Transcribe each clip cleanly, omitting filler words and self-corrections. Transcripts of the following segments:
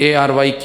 ARYQ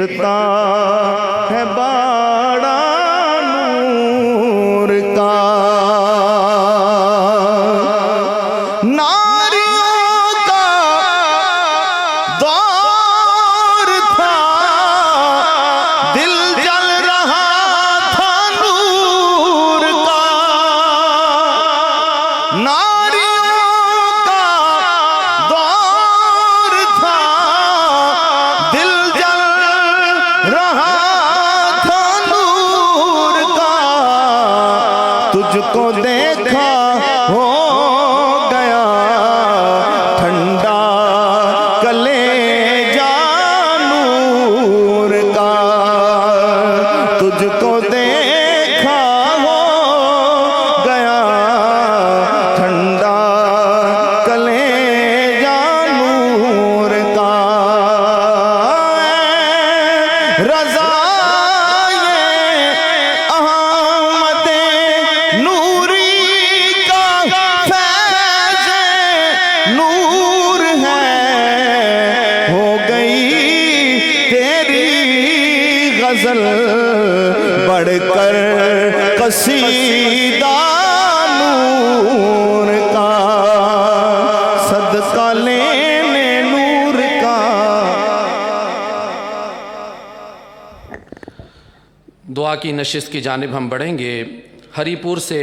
بٹتا ہے باڑا نور کا ناریوں کا دور تھا دل جل رہا تھا نور کا ناریوں کا دور تھا دل جل رہا تھا نور کا تجھ کو دیکھا ہو گیا ٹھنڈا کلیجہ نور کا تجھ کو دیکھا ہو گیا ٹھنڈا کلیجہ نور کا رضا احمد نوری کا فیض نور ہے ہو گئی تیری غزل بڑھ کر قصیدہ نور کا صدقہ لینے نور کا دعا کی نشست کی جانب ہم بڑھیں گے۔ ہری پور سے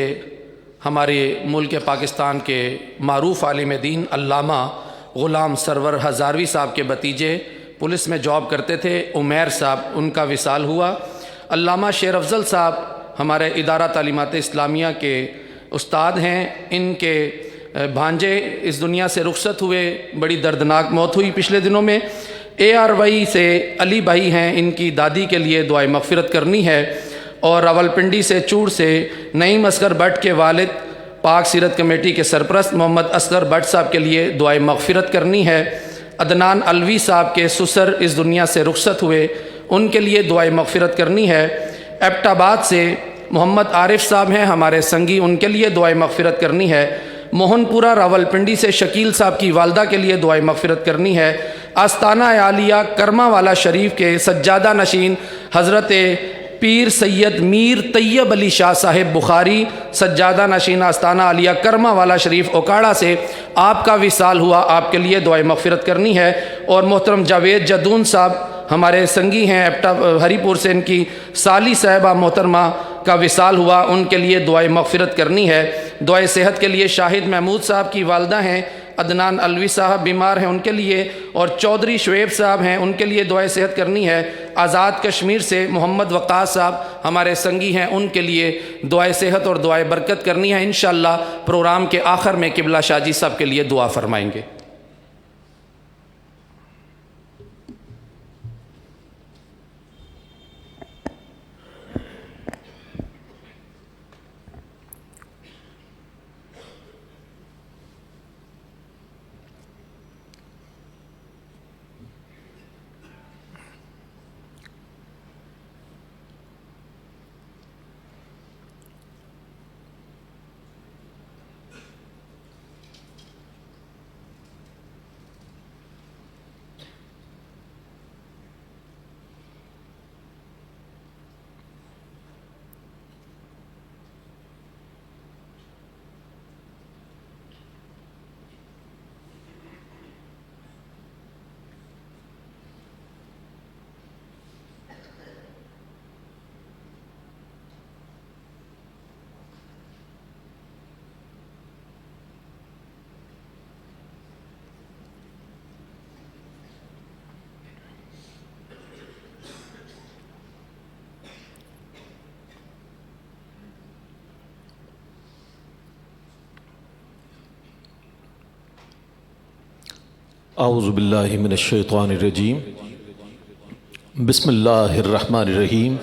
ہمارے ملک پاکستان کے معروف عالم دین علامہ غلام سرور ہزاروی صاحب کے بھتیجے پولیس میں جاب کرتے تھے، عمیر صاحب، ان کا وصال ہوا۔ علامہ شیر افضل صاحب ہمارے ادارہ تعلیمات اسلامیہ کے استاد ہیں، ان کے بھانجے اس دنیا سے رخصت ہوئے، بڑی دردناک موت ہوئی پچھلے دنوں میں۔ اے آر وائی سے علی بھائی ہیں، ان کی دادی کے لیے دعائے مغفرت کرنی ہے، اور راولپنڈی سے چوڑ سے نعیم اصغر بٹ کے والد پاک سیرت کمیٹی کے سرپرست محمد اصغر بٹ صاحب کے لیے دعائے مغفرت کرنی ہے۔ عدنان علوی صاحب کے سسر اس دنیا سے رخصت ہوئے، ان کے لیے دعائے مغفرت کرنی ہے۔ ایبٹ آباد سے محمد عارف صاحب ہیں ہمارے سنگی، ان کے لیے دعائے مغفرت کرنی ہے۔ موہن پورہ راولپنڈی سے شکیل صاحب کی والدہ کے لیے دعائے مغفرت کرنی ہے۔ آستانہ عالیہ کرما والا شریف کے سجادہ نشین حضرت پیر سید میر طیب علی شاہ صاحب بخاری، سجادہ نشین آستانہ عالیہ کرما والا شریف اوکاڑا سے آپ کا وصال ہوا، آپ کے لیے دعائے مغفرت کرنی ہے۔ اور محترم جاوید جدون صاحب ہمارے سنگی ہیں، ہری پور سے ان کی سالی صاحبہ محترمہ کا وصال ہوا، ان کے لیے دعائے مغفرت کرنی ہے۔ دعائے صحت کے لیے شاہد محمود صاحب کی والدہ ہیں، عدنان علوی صاحب بیمار ہیں، ان کے لیے، اور چودھری شعیب صاحب ہیں، ان کے لیے دعائے صحت کرنی ہے۔ آزاد کشمیر سے محمد وقاص صاحب ہمارے سنگی ہیں، ان کے لیے دعائے صحت اور دعائے برکت کرنی ہے۔ انشاءاللہ پروگرام کے آخر میں قبلہ شاہ جی صاحب کے لیے دعا فرمائیں گے۔ اعوذ باللہ من الشیطان الرجیم بسم اللہ الرحمن الرحیم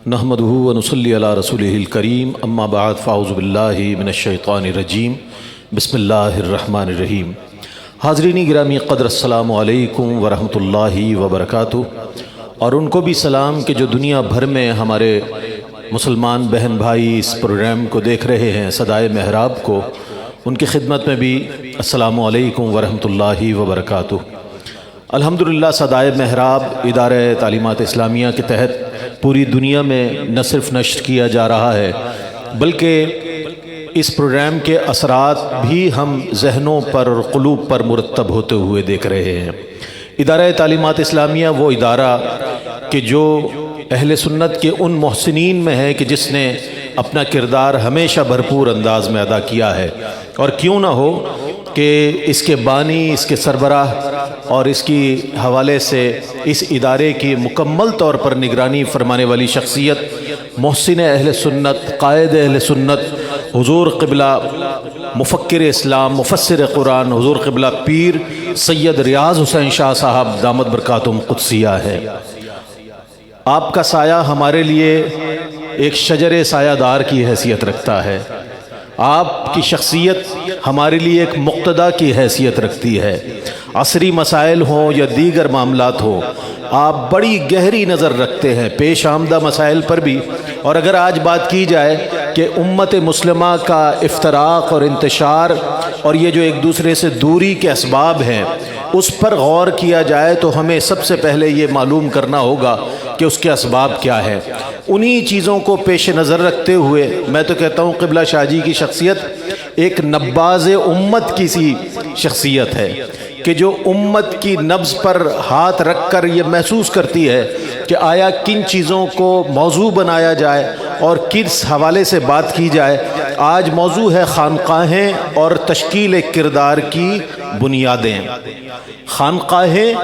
نحمدہ ونصلی علی رسولہ الکریم اما بعد فاعوذ باللہ من الشیطان الرجیم بسم اللہ الرحمن الرحیم۔ حاضرین گرامی قدر، السلام علیکم ورحمۃ اللہ وبرکاتہ، اور ان کو بھی سلام کہ جو دنیا بھر میں ہمارے مسلمان بہن بھائی اس پروگرام کو دیکھ رہے ہیں، صدائے محراب کو، ان کی خدمت میں بھی السلام علیکم ورحمۃ اللہ وبرکاتہ۔ الحمدللہ صدائے محراب ادارہ تعلیمات اسلامیہ کے تحت پوری دنیا میں نہ صرف نشر کیا جا رہا ہے بلکہ اس پروگرام کے اثرات بھی ہم ذہنوں پر اور قلوب پر مرتب ہوتے ہوئے دیکھ رہے ہیں۔ ادارہ تعلیمات اسلامیہ وہ ادارہ کہ جو اہل سنت کے ان محسنین میں ہے کہ جس نے اپنا کردار ہمیشہ بھرپور انداز میں ادا کیا ہے، اور کیوں نہ ہو کہ اس کے بانی، اس کے سربراہ اور اس کی حوالے سے اس ادارے کی مکمل طور پر نگرانی فرمانے والی شخصیت محسن اہل سنت، قائد اہل سنت، حضور قبلہ مفکر اسلام، مفسر قرآن، حضور قبلہ پیر سید ریاض حسین شاہ صاحب دامت برکاتہم قدسیہ ہے۔ آپ کا سایہ ہمارے لیے ایک شجر سایہ دار کی حیثیت رکھتا ہے، آپ کی شخصیت ہمارے لیے ایک مقتدا کی حیثیت رکھتی ہے۔ عصری مسائل ہوں یا دیگر معاملات ہوں، آپ بڑی گہری نظر رکھتے ہیں پیش آمدہ مسائل پر بھی، اور اگر آج بات کی جائے کہ امت مسلمہ کا افتراق اور انتشار اور یہ جو ایک دوسرے سے دوری کے اسباب ہیں اس پر غور کیا جائے تو ہمیں سب سے پہلے یہ معلوم کرنا ہوگا کہ اس کے اسباب کیا ہے۔ انہی چیزوں کو پیش نظر رکھتے ہوئے میں تو کہتا ہوں قبلہ شاہ جی کی شخصیت ایک نباز امت کی سی شخصیت ہے کہ جو امت کی نبض پر ہاتھ رکھ کر یہ محسوس کرتی ہے کہ آیا کن چیزوں کو موضوع بنایا جائے اور کس حوالے سے بات کی جائے۔ آج موضوع ہے خانقاہیں اور تشکیل کردار کی بنیادیں۔ خانقاہیں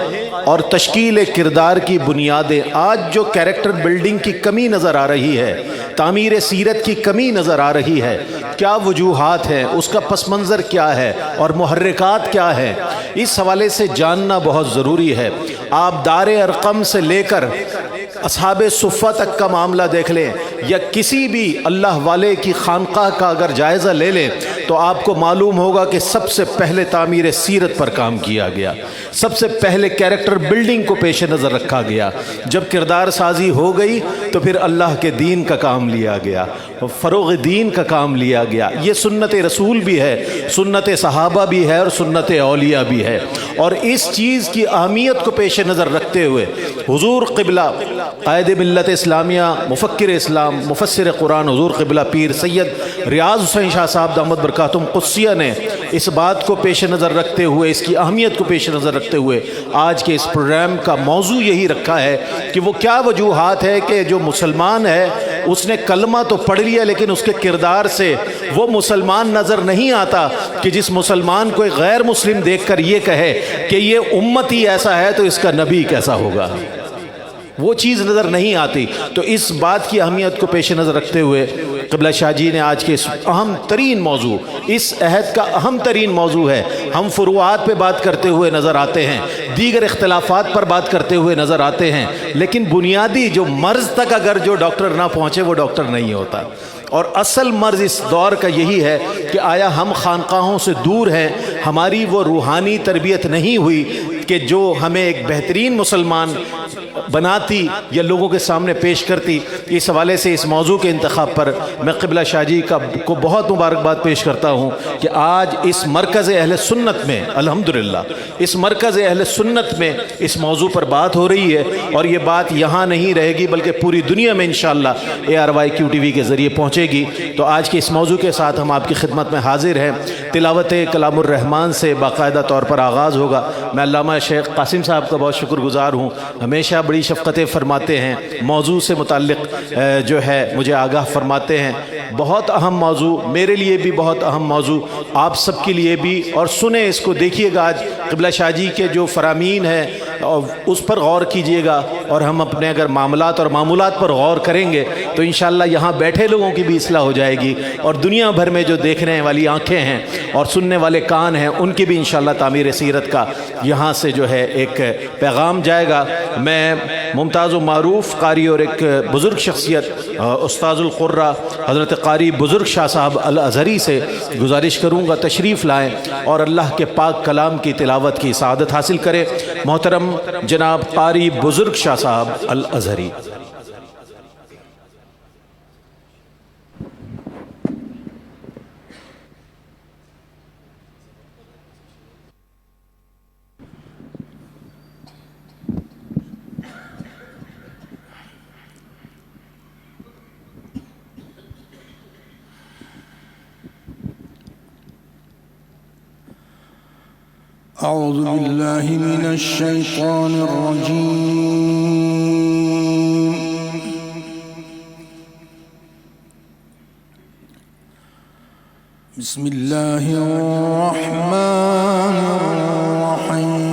اور تشکیل کردار کی بنیادیں، آج جو کیریکٹر بلڈنگ کی کمی نظر آ رہی ہے، تعمیر سیرت کی کمی نظر آ رہی ہے، کیا وجوہات ہیں، اس کا پس منظر کیا ہے اور محرکات کیا ہے، اس حوالے سے جاننا بہت ضروری ہے۔ آپ دار ارقم سے لے کر اصحاب صفہ تک کا معاملہ دیکھ لیں یا کسی بھی اللہ والے کی خانقاہ کا اگر جائزہ لے لیں تو آپ کو معلوم ہوگا کہ سب سے پہلے تعمیر سیرت پر کام کیا گیا، سب سے پہلے کیریکٹر بلڈنگ کو پیش نظر رکھا گیا۔ جب کردار سازی ہو گئی تو پھر اللہ کے دین کا کام لیا گیا، فروغ دین کا کام لیا گیا۔ یہ سنت رسول بھی ہے، سنت صحابہ بھی ہے اور سنت اولیاء بھی ہے، اور اس چیز کی اہمیت کو پیش نظر رکھتے ہوئے حضور قبلہ قائد ملت اسلامیہ، مفکر اسلام، مفسر قرآن، حضور قبلہ پیر سید ریاض حسین شاہ صاحب دامت برکاتہم قدسیہ نے اس بات کو پیش نظر رکھتے ہوئے، اس کی اہمیت کو پیش نظر رکھتے ہوئے آج کے اس پروگرام کا موضوع یہی رکھا ہے کہ وہ کیا وجوہات ہے کہ جو مسلمان ہے اس نے کلمہ تو پڑھ لیا لیکن اس کے کردار سے وہ مسلمان نظر نہیں آتا کہ جس مسلمان کو ایک غیر مسلم دیکھ کر یہ کہے کہ یہ امت ہی ایسا ہے تو اس کا نبی کیسا ہوگا، وہ چیز نظر نہیں آتی۔ تو اس بات کی اہمیت کو پیش نظر رکھتے ہوئے قبلہ شاہ جی نے آج کے اس اہم ترین موضوع، اس عہد کا اہم ترین موضوع ہے، ہم فروعات پہ بات کرتے ہوئے نظر آتے ہیں، دیگر اختلافات پر بات کرتے ہوئے نظر آتے ہیں، لیکن بنیادی جو مرض تک اگر جو ڈاکٹر نہ پہنچے وہ ڈاکٹر نہیں ہوتا۔ اور اصل مرض اس دور کا یہی ہے کہ آیا ہم خانقاہوں سے دور ہیں، ہماری وہ روحانی تربیت نہیں ہوئی کہ جو ہمیں ایک بہترین مسلمان بناتی یا لوگوں کے سامنے پیش کرتی۔ اس حوالے سے اس موضوع کے انتخاب پر میں قبلہ شاہ جی کو بہت مبارکباد پیش کرتا ہوں کہ آج اس مرکز اہل سنت میں الحمدللہ اس مرکز اہل سنت میں اس موضوع پر بات ہو رہی ہے، اور یہ بات یہاں نہیں رہے گی بلکہ پوری دنیا میں انشاءاللہ ARYQ TV کے ذریعے پہنچے گی۔ تو آج کے اس موضوع کے ساتھ ہم آپ کی خدمت میں حاضر ہیں۔ تلاوت کلام الرحمن سے باقاعدہ طور پر آغاز ہوگا۔ میں علامہ شیخ قاسم صاحب کا بہت شکر گزار ہوں، ہمیشہ بڑی شفقتیں فرماتے ہیں، موضوع سے متعلق جو ہے مجھے آگاہ فرماتے ہیں۔ بہت اہم موضوع، میرے لیے بھی بہت اہم موضوع، آپ سب کے لیے بھی، اور سنیں اس کو، دیکھیے گا آج قبلہ شاہ جی کے جو فرامین ہیں اس پر غور کیجئے گا، اور ہم اپنے اگر معاملات اور معمولات پر غور کریں گے تو انشاءاللہ یہاں بیٹھے لوگوں کی بھی اصلاح ہو جائے گی، اور دنیا بھر میں جو دیکھنے والی آنکھیں ہیں اور سننے والے کان ہیں ان کی بھی انشاءاللہ تعمیر سیرت کا یہاں سے جو ہے ایک پیغام جائے گا۔ میں ممتاز و معروف قاری اور ایک بزرگ شخصیت استاذ القرہ حضرت قاری بزرگ شاہ صاحب الازہری سے گزارش کروں گا تشریف لائیں اور اللہ کے پاک کلام کی تلاوت کی سعادت حاصل کریں۔ محترم جناب قاری بزرگ شاہ صاحب الازہری۔ أعوذ بالله من الشيطان الرجيم. بسم الله الرحمن الرحيم.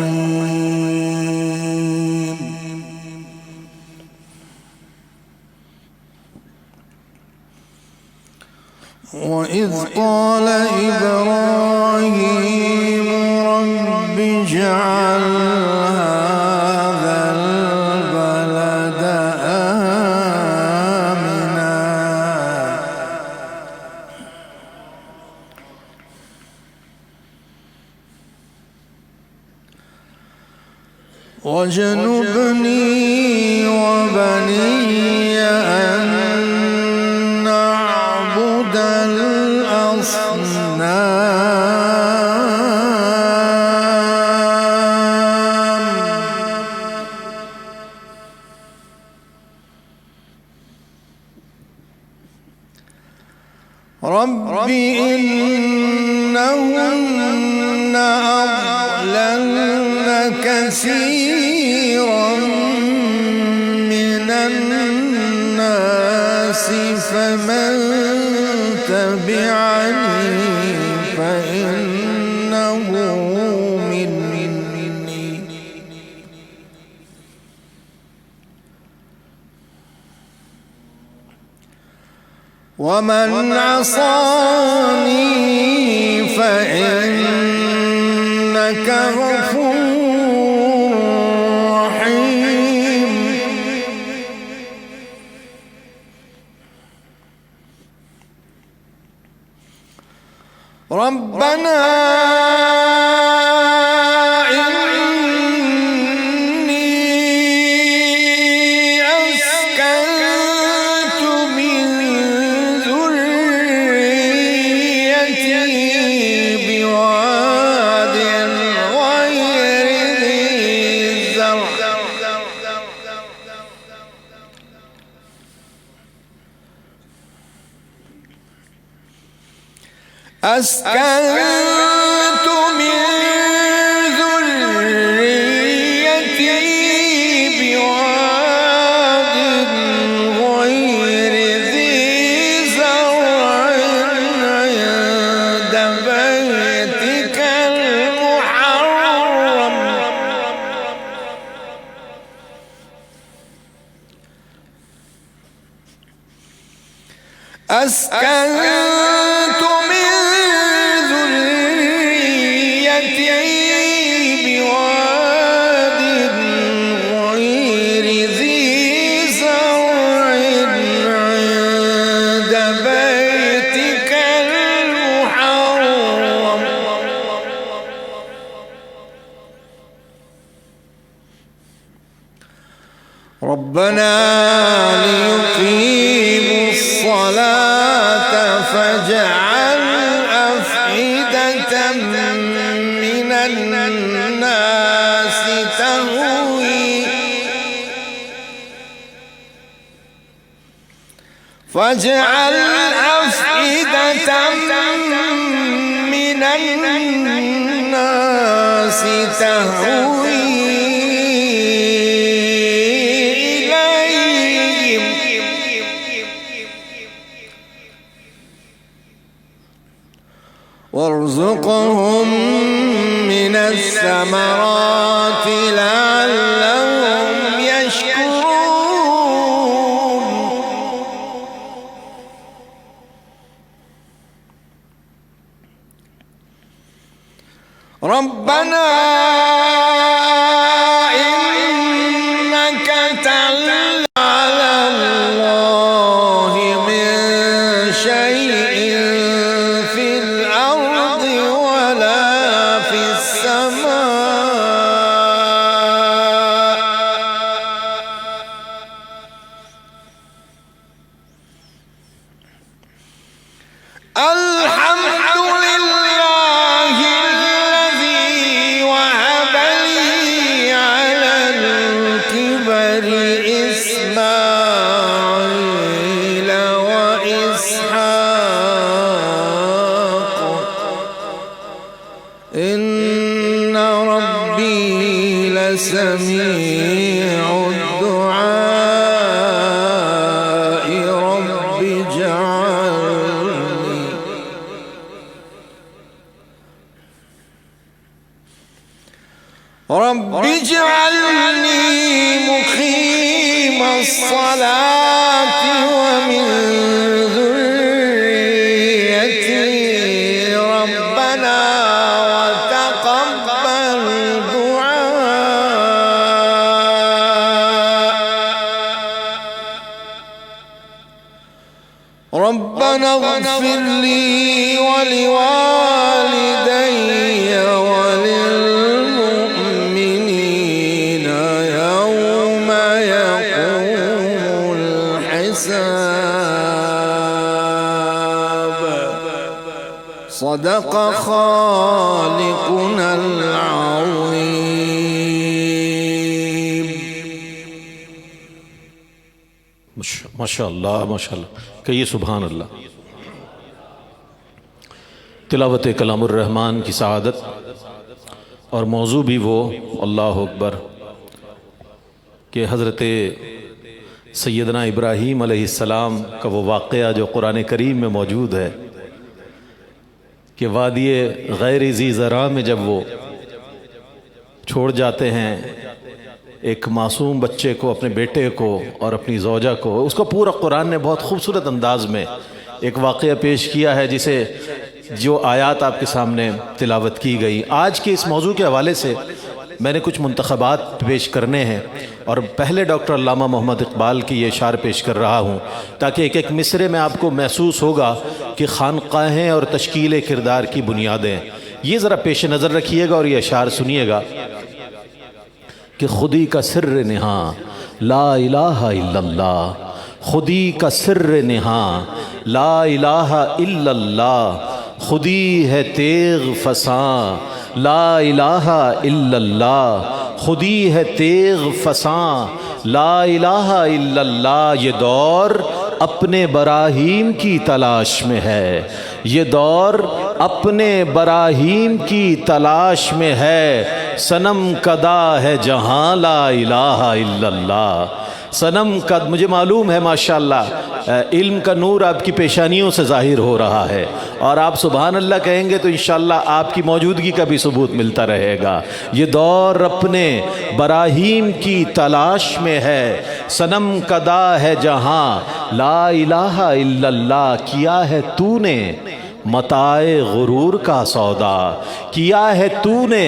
وإذ قال إبراهيم رب اجعل هذا البلد آمنا واجنبني وبني أن نعبد الأصنام. رب إنهن أضللن كثيرا من الناس فمن تبعني فإنه مني ومن عصاني فإنك غفور رحيم. ربنا إني أسكنت من ذريتي بواد غير ذي زرع أسكنت من ذريتي بواد غير ذي زرع عند بيتك المحرم أسكنت من ذريتي بواد غير ذي زرع عند بيتك المحرم ربنا ليقيموا الصلاة فاجعل أفئدة من الناس تهوي فاجعل أفئدة من الناس تهوي إليهم وارزقهم من الثمرات لعلهم يشكرون. ربنا إنك تعلم على الله من شيء في الأرض ولا في السماء الحمد لله الذي وهب لي على الكبر إسماعيل وإسحاق إن سميع الدعاء رب اجعلني مقيم الصلاة ومن ذريتي ربنا وتقبل دعاء ربنا اغفر لي ولوالدي وللمؤمنين يوم يقوم الحساب صدق خالقنا العظيم. ماشاء اللہ کہیے سبحان اللہ. تلاوت کلام الرحمن کی سعادت اور موضوع بھی وہ اللہ اکبر کہ حضرت سیدنا ابراہیم علیہ السلام کا وہ واقعہ جو قرآن کریم میں موجود ہے کہ وادی غیر ذی زرع میں جب وہ چھوڑ جاتے ہیں ایک معصوم بچے کو، اپنے بیٹے کو اور اپنی زوجہ کو، اس کو پورا قرآن نے بہت خوبصورت انداز میں ایک واقعہ پیش کیا ہے جسے جو آیات آپ کے سامنے تلاوت کی گئی. آج کے اس موضوع کے حوالے سے میں نے کچھ منتخبات پیش کرنے ہیں اور پہلے ڈاکٹر علامہ محمد اقبال کی یہ اشعار پیش کر رہا ہوں تاکہ ایک ایک مصرے میں آپ کو محسوس ہوگا کہ خانقاہیں اور تشکیل کردار کی بنیادیں. یہ ذرا پیش نظر رکھیے گا اور یہ اشعار سنیے گا کہ خودی کا سر نہاں لا الہ الا اللہ، خودی کا سر نہاں لا الہ الا اللہ، خودی ہے تیغ فساں لا الہ الا اللہ، خودی ہے تیغ فساں لا الہ الا اللہ. یہ دور اپنے براہیم کی تلاش میں ہے، یہ دور اپنے براہیم کی تلاش میں ہے، صنم کدا ہے جہاں لا الہ الا اللہ. صنم قد، مجھے معلوم ہے ماشاءاللہ علم کا نور آپ کی پیشانیوں سے ظاہر ہو رہا ہے اور آپ سبحان اللہ کہیں گے تو انشاءاللہ آپ کی موجودگی کا بھی ثبوت ملتا رہے گا. یہ دور اپنے براہیم کی تلاش میں ہے، صنم کدا ہے جہاں لا الہ الا اللہ. کیا ہے تو نے متاع غرور کا سودا، کیا ہے تو نے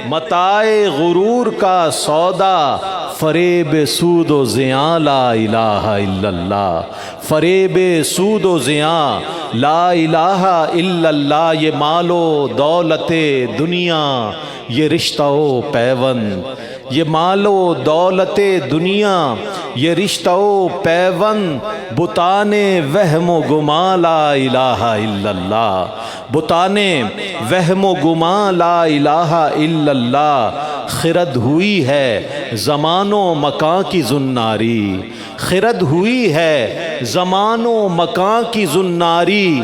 متاع غرور کا سودا، فریب سود و زیاں لا الہ الا اللہ، فریب سود و زیاں لا الہ الا اللہ. یہ مال و دولت دنیا یہ رشتہ و پیوند، یہ مال و دولت دنیا یہ رشتہ و پیوند، بتان وہم و گمان لا الہ الا اللہ، بتان وہم و گمان لا الہ الا اللہ. خرد ہوئی ہے زمان و مکان کی زناری، خرد ہوئی ہے زمان و مکان کی زناری،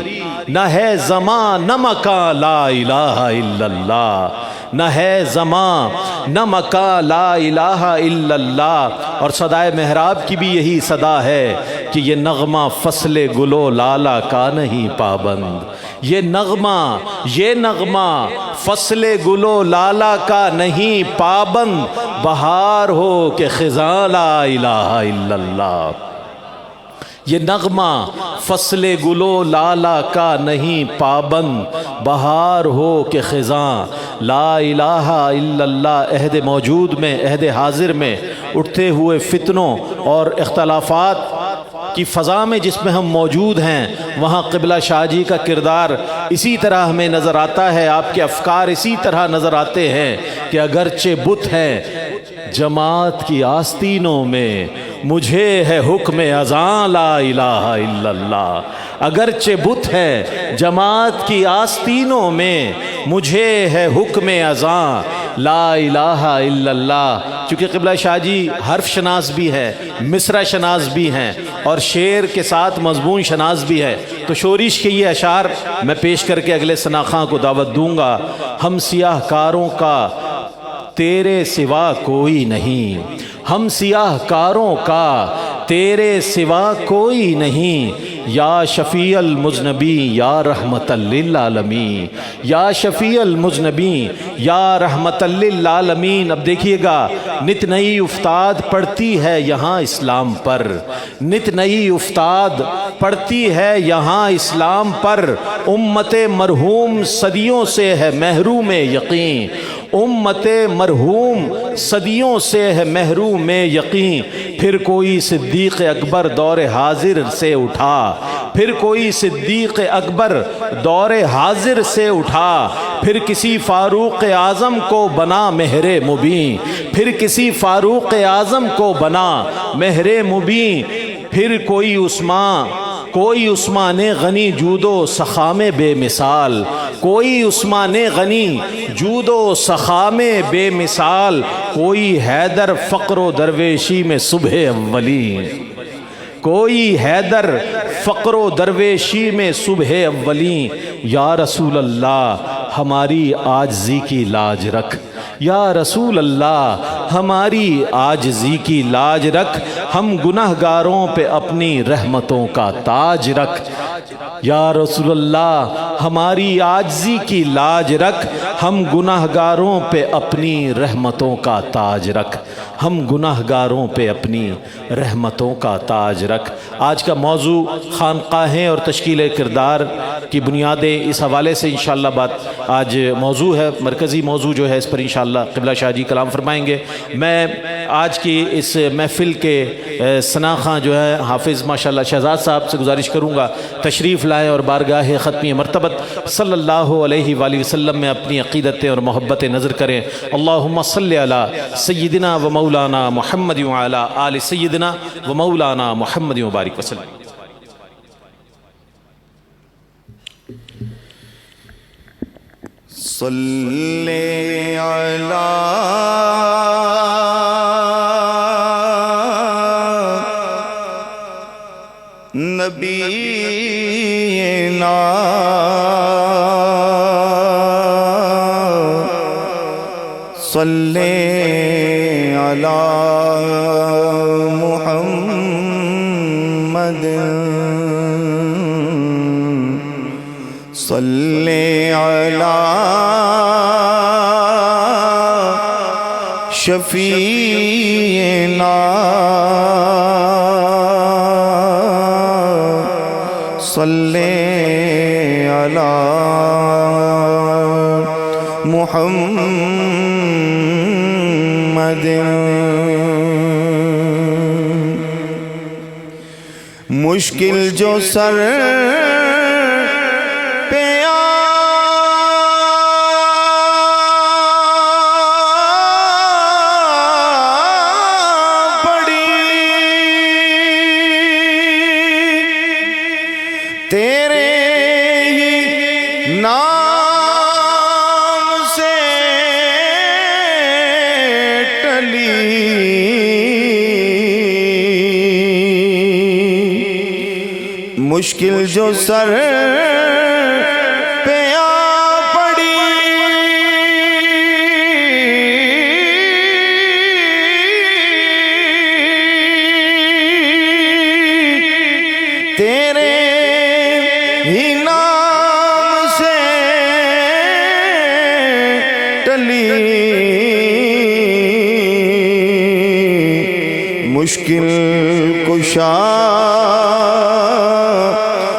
نہ ہے زمان نہ مکان لا الہ الا اللہ، نہ ہے زمان نہ مکان لا الہ الا اللہ. اور صدائے محراب کی بھی یہی صدا ہے کہ یہ نغمہ فصل گل و لالا کا نہیں پابند، یہ نغمہ فصل گل و لالا کا نہیں پابند، بہار ہو کہ خزاں لا الہ الا اللہ. یہ نغمہ فصل گل و لالا کا نہیں پابند، بہار ہو کہ خزاں لا الہ الا اللہ. عہد موجود میں، عہد حاضر میں اٹھتے ہوئے فتنوں اور اختلافات کی فضا میں جس میں ہم موجود ہیں وہاں قبلہ شاہ جی کا کردار اسی طرح ہمیں نظر آتا ہے، آپ کے افکار اسی طرح نظر آتے ہیں کہ اگرچہ بت ہیں جماعت کی آستینوں میں، مجھے ہے حکم اذاں لا الہ الا اللہ. اگرچہ بت ہے جماعت کی آستینوں میں، مجھے ہے حکم اذاں لا الہ الا اللہ. چونکہ قبلہ شاہ جی حرف شناس بھی ہے، مصرع شناس بھی ہیں اور شعر کے ساتھ مضمون شناس بھی ہے، تو شورش کے یہ اشعار میں پیش کر کے اگلے ثناخواں کو دعوت دوں گا. ہم سیاہ کاروں کا تیرے سوا کوئی نہیں، ہم سیاہ کاروں کا تیرے سوا کوئی نہیں، یا شفیع المذنبین یا رحمت للعالمین، یا شفیع المذنبین یا رحمت للعالمین۔ اب دیکھیے گا، نت نئی افتاد پڑتی ہے یہاں اسلام پر، نت نئی افتاد پڑتی ہے یہاں اسلام پر، امت مرحوم صدیوں سے ہے محروم یقین، امت مرحوم صدیوں سے ہے محروم یقین۔ پھر کوئی صدیق اکبر دور حاضر سے اٹھا، پھر کوئی صدیق اکبر دور حاضر سے اٹھا، پھر کسی فاروق اعظم کو بنا مہر مبین، پھر کسی فاروق اعظم کو بنا مہر مبین، پھر کوئی عثمان غنی جود و سخا میں بے مثال، کوئی عثمان غنی جود و سخا میں بے مثال، کوئی حیدر فقر و درویشی میں صبح اولین، کوئی حیدر فقر و درویشی میں صبح اولین۔ یا رسول اللہ ہماری عاجزی کی لاج رکھ، یا رسول اللہ ہماری عاجزی کی لاج رکھ، ہم گنہگاروں پہ اپنی رحمتوں کا تاج رکھ، یا رسول اللہ ہماری عاجزی کی لاج رکھ، ہم گنہگاروں پہ اپنی رحمتوں کا تاج رکھ، ہم گنہگاروں پہ اپنی رحمتوں کا تاج رکھ۔ آج کا موضوع خانقاہیں اور تشکیل کردار کی بنیادیں، اس حوالے سے انشاءاللہ بات آج موضوع ہے، مرکزی موضوع جو ہے اس پر انشاءاللہ قبلہ شاہ جی کلام فرمائیں گے۔ میں آج کی اس محفل کے ثنا خواں جو ہے حافظ ماشاءاللہ شہزاد صاحب سے گزارش کروں گا تشریف لائیں اور بارگاہ ختمی مرتبت صلی اللہ علیہ وآلہ وسلم میں اپنی عقیدتیں اور محبتیں نظر کریں۔ اللہم صلی علی سیدنا و مولانا محمد وعلی آل سیدنا و مولانا محمد وبارک وسلم۔ صلی علی نبینا صلی علی محمد صلی علی شفیعنا صلی علی محمد۔ مشکل جو سر پہ تیرے ہی نام سے ٹلی، مشکل جو سر پہ آ پڑی، تیرے ہی نام سے ٹلی، مشکل کشا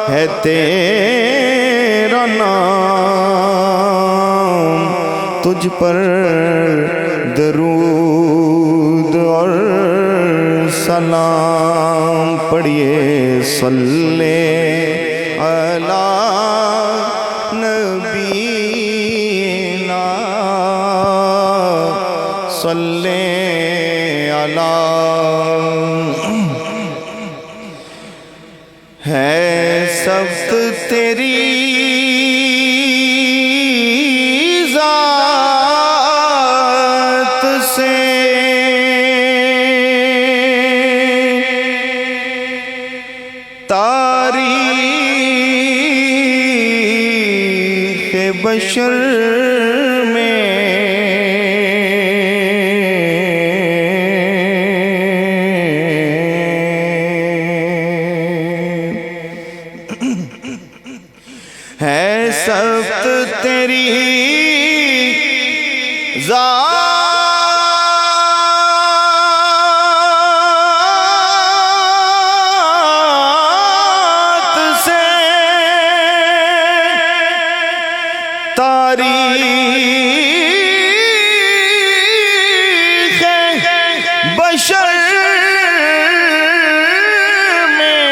ہے تیرا نام، تجھ پر درود اور سلام پڑھیے۔ صلی علی نبینا صلی علی، ہے سخت تیری ذات سے تاریخ بشر میں، ہے سخت تیری ذات سے تاریخ بشر میں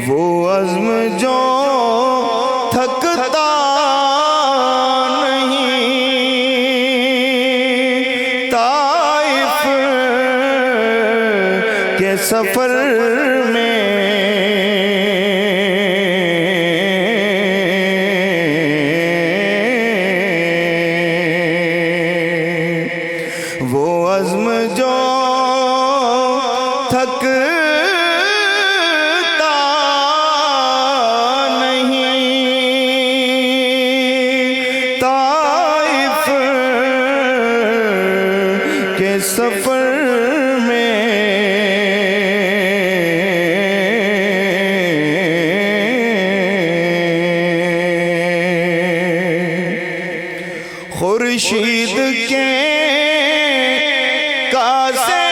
وہ عزم جو تھکتا نہیں، طائف کے سفر میں وہ عزم جو تھکتا نہیں، طائف کے سفر میں خورشید کے کاسے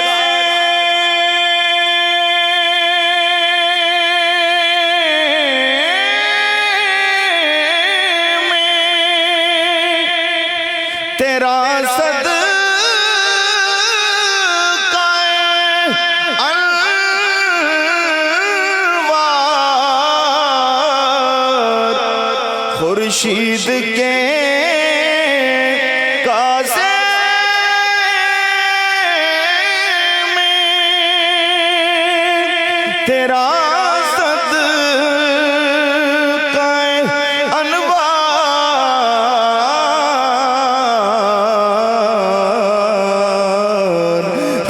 میں تیرا صدقہ انوار، خورشید کے کاسے میں تیرا صدقہ انوار،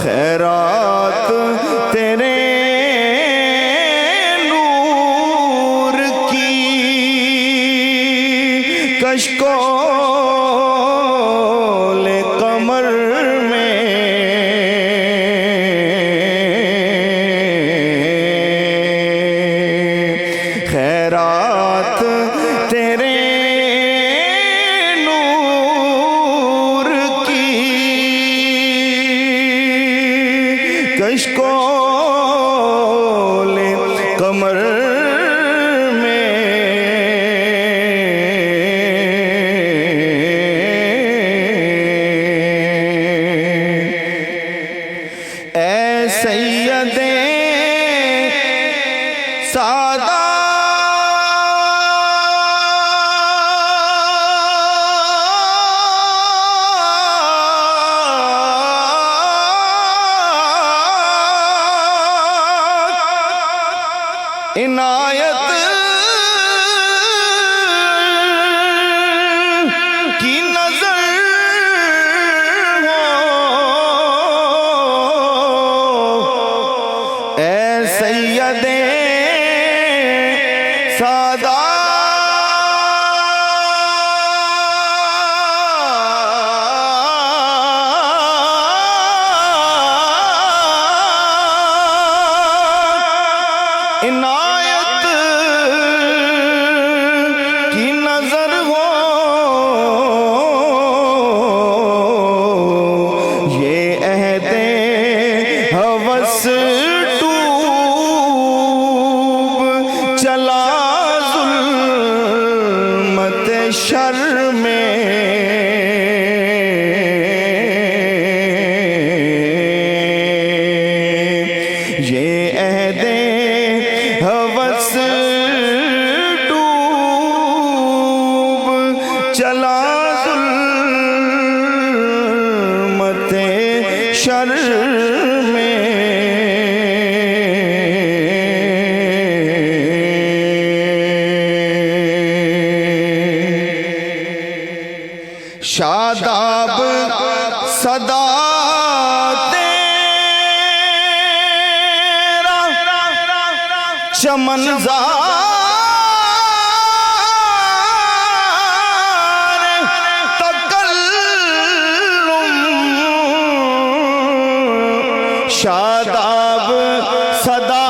خیرات تیرے نور کی کشکول قمر میں خیرات تیرے نور کی کشکول قمر میں اے سید سادات، عنایت کی نظر ہو، اے سید سادات، عنایت کی نظر ہو، یہ عہد ہوس ڈوب چلا ظلمت شر میں، یہ عہد ہوس ڈوب چلا ظلمت شر میں، شاداب صدا تیرا چمن زار تکلم، شاداب صدا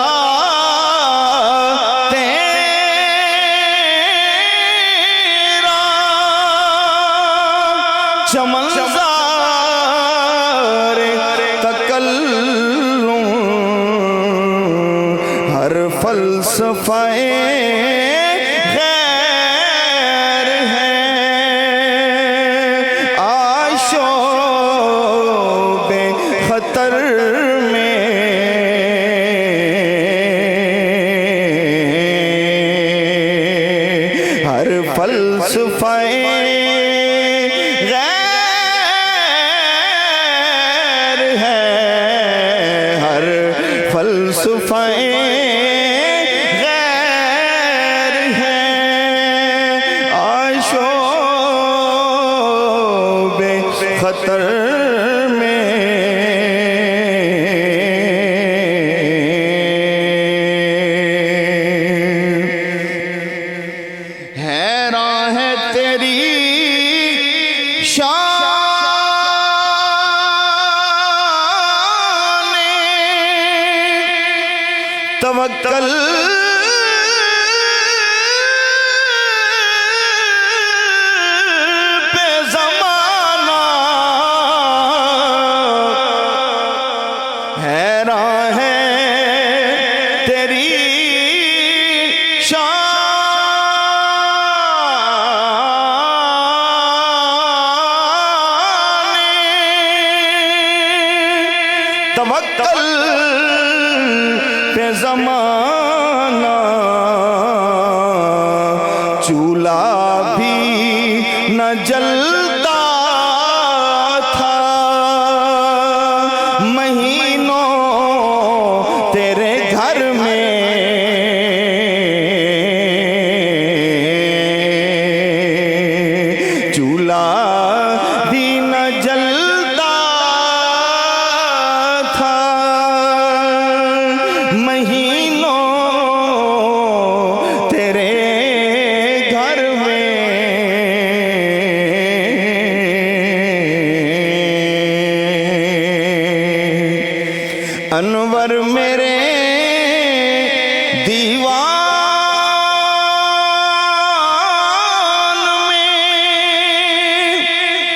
ہر فلسفہ غیر ہے آشوب خطر میں ہر فلسفہ غیر ہے ہر فلسفہ غیر ہے آشوب خطر میں حیراں ہے تیری شان توکل پہ زمانہ حیراں ہے تیری شان توکل پہ زمانہ چولہا بھی نہ جلتا تھا مہینوں تیرے گھر میں چولہا بھی نہ جلتا تھا مہینوں تیرے گھر میں انور میرے دیوان میں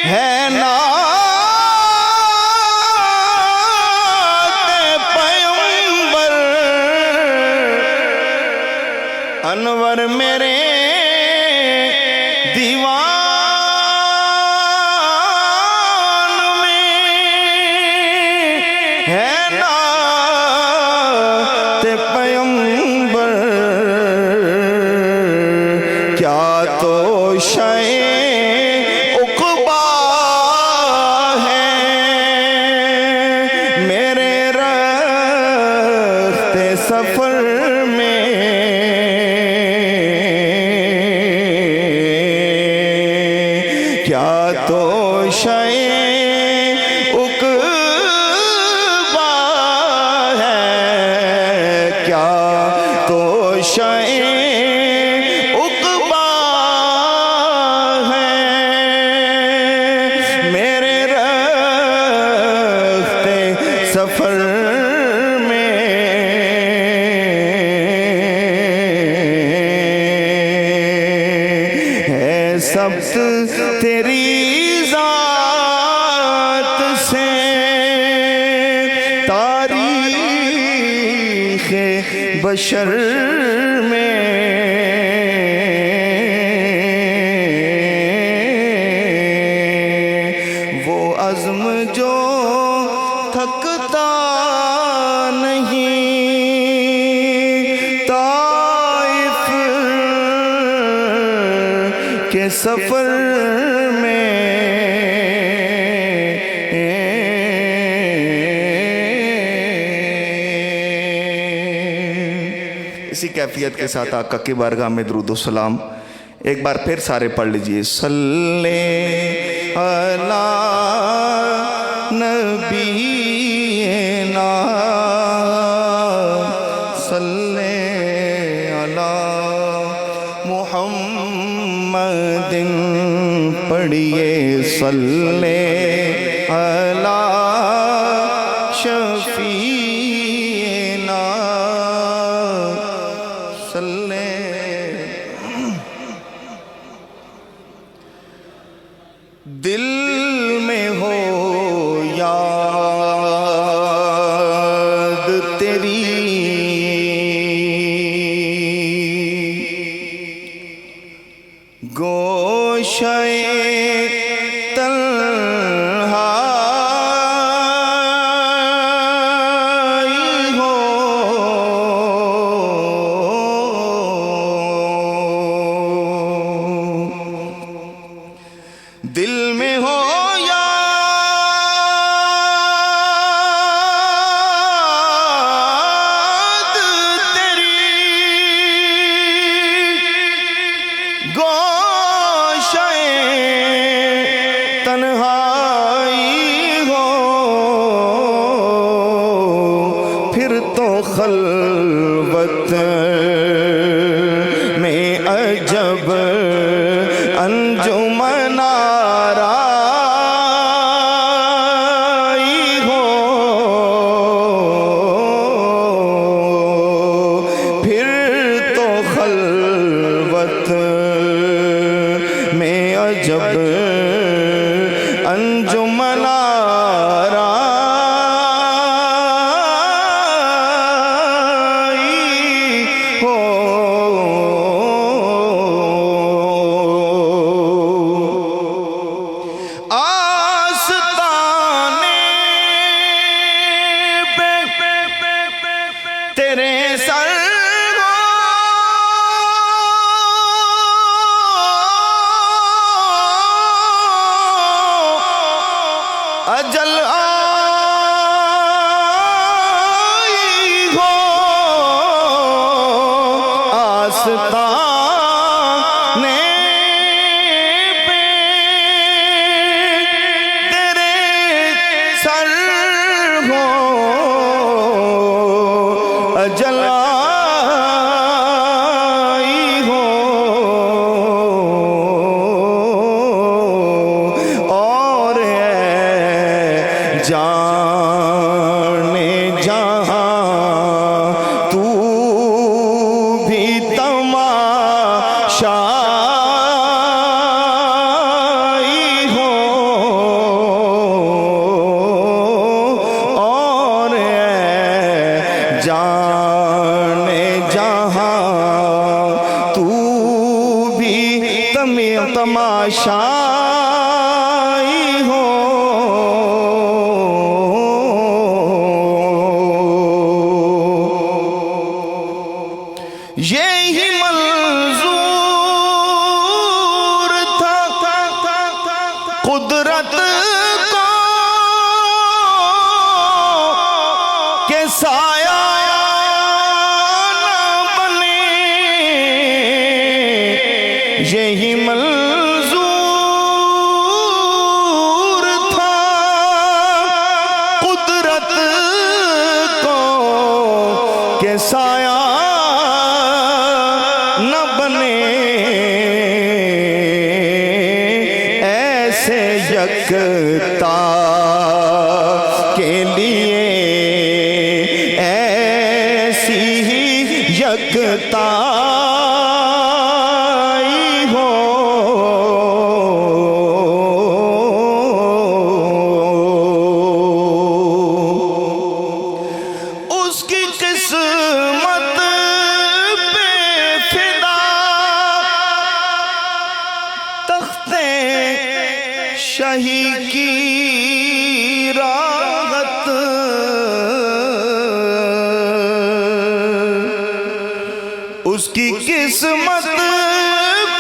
ہے نعت پیغمبر انور میرے دیوان میں ہے نعت پیغمبر کیا تو شے عقبا ہے میرے رخت سفر میں کیا تو شے عقبا ہے کیا تو شے عقبا ہے میرے رخت سفر میں ہے سبز تیری ذات سے تاریخ بشر میں وہ عزم جو تھکتا نہیں طائف کے سفر میں اسی کیفیت کے ساتھ آقا کی بارگاہ میں درود و سلام ایک بار پھر سارے پڑھ لیجئے صلی علی نبینا صلی علی محمد پڑھیے صلی علی شفیعنا صلی دل میں ہو یاد، دل میں ہو یاد تیری گوشہ تنہائی ہو پھر تو خلوت میں عجب انجمن آرائی ہو پھر تو خلوت میں عجب انجمن آرائی ہو تیرے سر اجل آئی ہو آستانے پہ تیرے سر ہو اجل آئی ہو اور اے جانے جہاں تو بھی تماشائی ہو اور اے جانے جہاں تو بھی تماشائی ہو یہی منظور تھا قدرت کو کہ سایہ نہ بنے یہی منظور تھا قدرت کو کہ سایہ نہ بنے ایسے یکتا کے لیے ایسی ہی یکتائی ہو اس کی قسمت پہ فدا تختے شہی کی راحت اس کی قسمت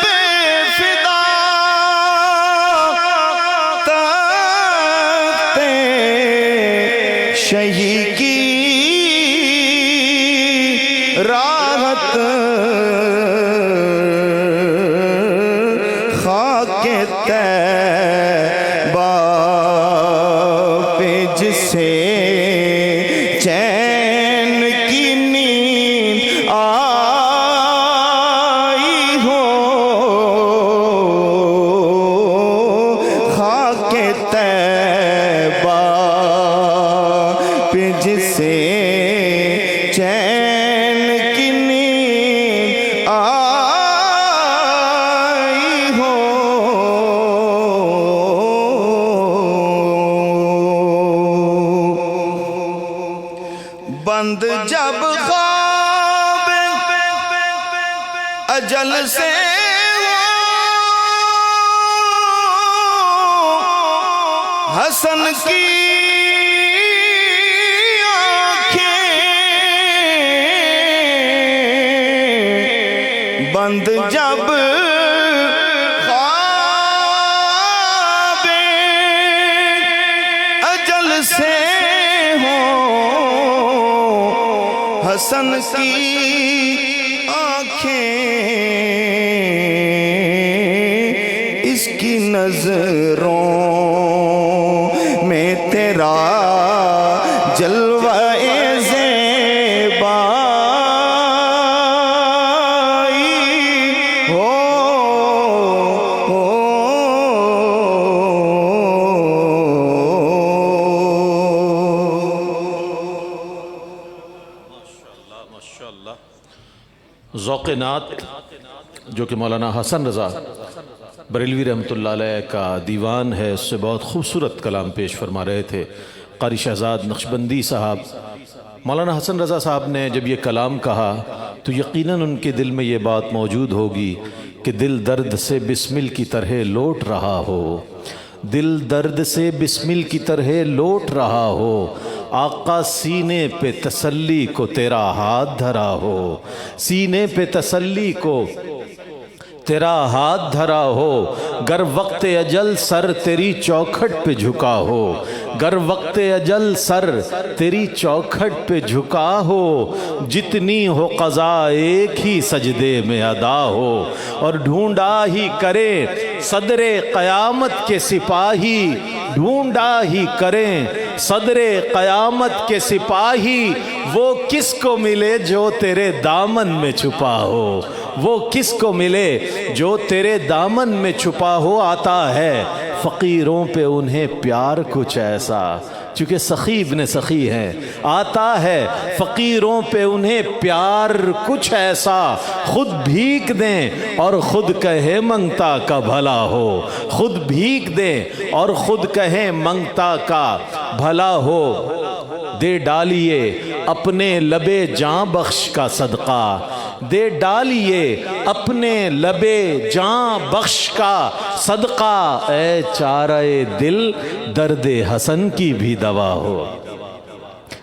پہ فدا تختے شہی کی راحت خاک طیبہ پہ جسے چین کی نیند آئی ہو خاک طیبہ پہ جسے چین کی نیند آئی ہو بند جب خواب اجل سے حسن کی آنکھیں بند جب خواب اجل سے ہوں، حسن کی آنکھیں اس کی نظروں میں تیرا جلوہ زیبائی ہو ذوق نعت جو کہ مولانا حسن رضا بریلوی رحمۃ اللہ علیہ کا دیوان ہے، اس سے بہت خوبصورت کلام پیش فرما رہے تھے قاری شہزاد نقشبندی صاحب۔ مولانا حسن رضا صاحب نے جب یہ کلام کہا تو یقیناً ان کے دل میں یہ بات موجود ہوگی کہ دل درد سے بسمل کی طرح لوٹ رہا ہو، دل درد سے بسمل کی طرح لوٹ رہا ہو، آقا سینے پہ تسلی کو تیرا ہاتھ دھرا ہو، سینے پہ تسلی کو تیرا ہاتھ دھرا ہو، گر وقت اجل سر تیری چوکھٹ پہ جھکا ہو، گر وقت اجل سر تیری چوکھٹ پہ جھکا ہو، جتنی ہو قضا ایک ہی سجدے میں ادا ہو، اور ڈھونڈا ہی کرے صدر قیامت کے سپاہی، ڈھونڈا ہی کریں صدر قیامت کے سپاہی، وہ کس کو ملے جو تیرے دامن میں چھپا ہو، وہ کس کو ملے جو تیرے دامن میں چھپا ہو۔ آتا ہے فقیروں پہ انہیں پیار کچھ ایسا، چونکہ سخی ابن سخی ہیں، آتا ہے فقیروں پہ انہیں پیار کچھ ایسا، خود بھیک دیں اور خود کہے منگتا کا بھلا ہو، خود بھیک دیں اور خود کہے منگتا کا بھلا ہو، دے ڈالیے اپنے لبے جاں بخش کا صدقہ، دے ڈالیے اپنے لبے جاں بخش کا صدقہ، اے چارہ دل درد حسن کی بھی دوا ہو،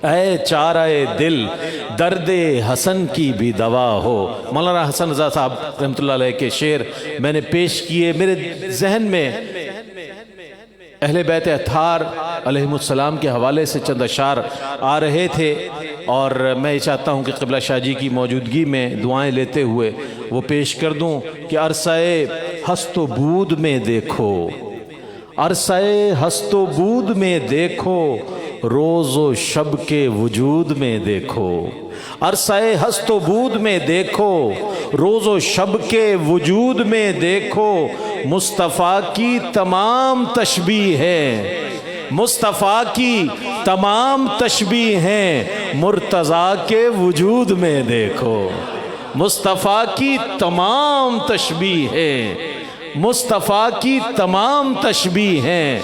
اے چارہ دل درد حسن کی بھی دوا ہو۔ مولانا حسن رضا صاحب رحمۃ اللہ علیہ کے شعر میں نے پیش کیے، میرے ذہن میں اہل بیت اطہار علیہم السلام کے حوالے سے چند اشعار آ رہے تھے، اور میں یہ چاہتا ہوں کہ قبلہ شاہ جی کی موجودگی میں دعائیں لیتے ہوئے وہ پیش کر دوں کہ عرصہ ہست و بود میں دیکھو، عرصہ ہست و بود میں دیکھو، روز و شب کے وجود میں دیکھو، عرصہ ہست و بود میں دیکھو، روز و شب کے وجود میں دیکھو، مصطفیٰ کی تمام تشبیہ ہے، مصطفیٰ کی تمام تشبیہ ہیں، مرتضیٰ کے وجود میں دیکھو، مصطفیٰ کی تمام تشبیہ ہے، مصطفیٰ کی تمام تشبیہ ہیں،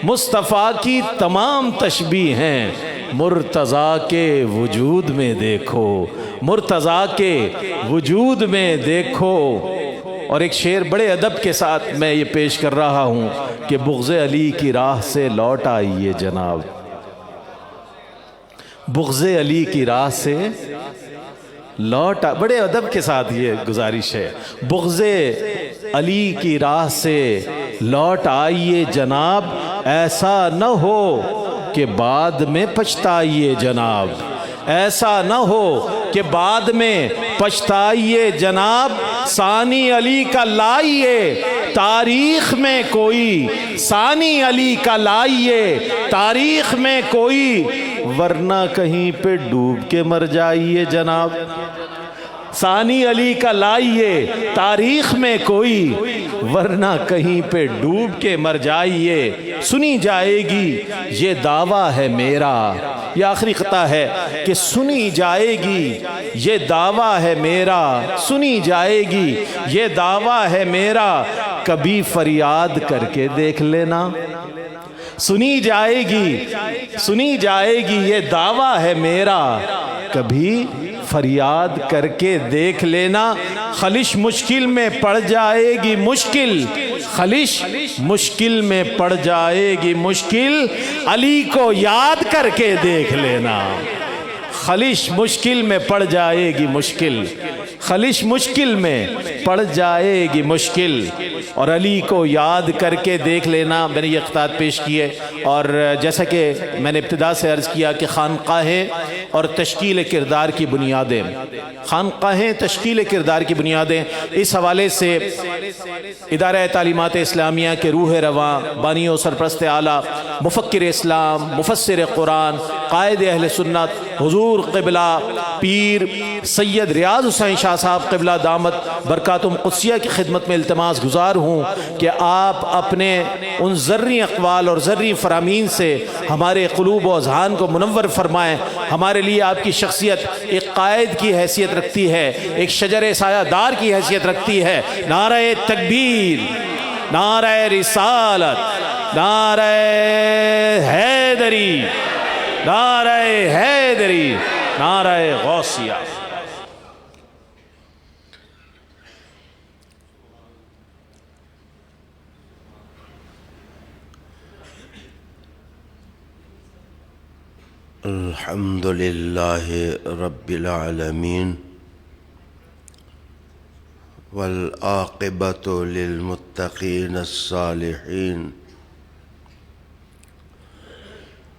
مصطفیٰ کی تمام تشبیہ ہیں، مرتضیٰ کے وجود میں دیکھو، مرتضیٰ کے وجود میں دیکھو۔ اور ایک شعر بڑے ادب کے ساتھ میں یہ پیش کر رہا ہوں کہ بغض علی کی راہ سے لوٹ آئیے جناب، بغض علی کی راہ سے لوٹ بڑے ادب کے ساتھ یہ گزارش ہے، بغض علی کی راہ سے لوٹ آئیے جناب، ایسا نہ ہو کہ بعد میں پچھتائیے جناب، ایسا نہ ہو کہ بعد میں پچھتائیے جناب، ثانی علی کا لائیے تاریخ میں کوئی، ثانی علی کا لائیے تاریخ میں کوئی، ورنہ کہیں پہ ڈوب کے مر جائیے جناب، ثانی علی کا لائیے تاریخ میں کوئی، ورنہ کہیں پہ ڈوب کے مر جائیے، سنی جائے گی یہ دعویٰ ہے میرا، یہ آخری قطعہ ہے کہ سنی جائے گی یہ دعویٰ ہے میرا، سنی جائے گی یہ دعویٰ ہے میرا، کبھی فریاد کر کے دیکھ لینا، سنی جائے گی یہ دعویٰ ہے میرا، کبھی فریاد کر کے دیکھ لینا، خلش مشکل میں پڑ جائے گی مشکل، خلش مشکل میں پڑ جائے گی مشکل، علی کو یاد کر کے دیکھ لینا، خلش مشکل میں پڑ جائے گی مشکل، خلش مشکل میں پڑ جائے گی مشکل، اور علی کو یاد کر کے دیکھ لینا۔ میں نے یہ اقتداء پیش کی ہے، اور جیسا کہ میں نے ابتدا سے عرض کیا کہ خانقاہیں اور تشکیل کردار کی بنیادیں، خانقاہیں تشکیل کردار کی بنیادیں، اس حوالے سے ادارہ تعلیمات اسلامیہ کے روح رواں، بانی و سرپرست اعلیٰ، مفکر اسلام، مفسر قرآن، قائد اہل سنت حضور قبلہ پیر سید ریاض حسین شاہ صاحب قبلہ دامت برکاتہم قدسیہ کی خدمت میں التماس گزار ہوں کہ آپ اپنے ان ذرّی اقوال اور ذرّی فرامین سے ہمارے قلوب و اذہان کو منور فرمائیں۔ ہمارے لیے آپ کی شخصیت ایک قائد کی حیثیت رکھتی ہے، ایک شجر سایہ دار کی حیثیت رکھتی ہے۔ نعرہ تکبیر، نعرہ رسالت، نعرہ حیدری، نعرہ حیدری، نعرہ غوثیہ۔ الحمد للہ رب العالمین والعاقبۃ للمتقین الصالحین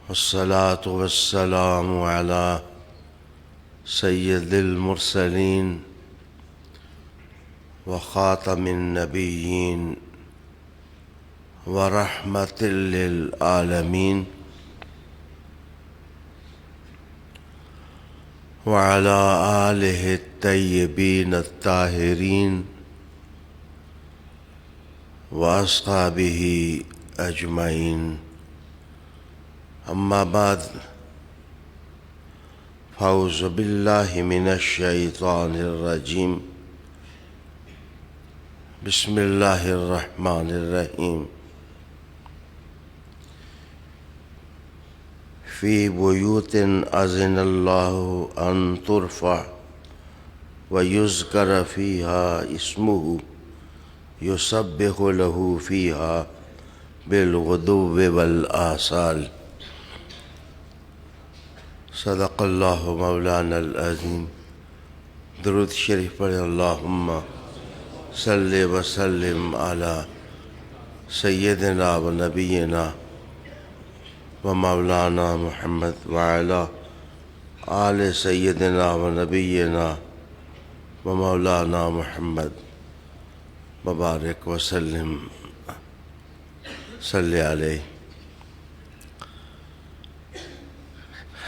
والصلاة والسلام علی سید المرسلین وخاتم النبیین ورحمۃ للعالمین وعلى آلہ الطیبین الطاہرین واصحابہ اجمعین، اما بعد فاعوذ باللہ من الشیطان الرجیم، بسم اللہ الرحمن الرحیم۔ فی بیوت اذن اللہ ان ترفع ویذکر فیہا اسمہ یسبح لہ فیہا بالغدو والآصال۔ صدق اللہ مولانا العظیم۔ درود شریف پڑھیں، اللہم صلی وسلم علی سیدنا و نبینا و مولانا محمد وعلی آل سیدنا و نبینا و مولانا محمد مبارک وسلم صلی علیہ۔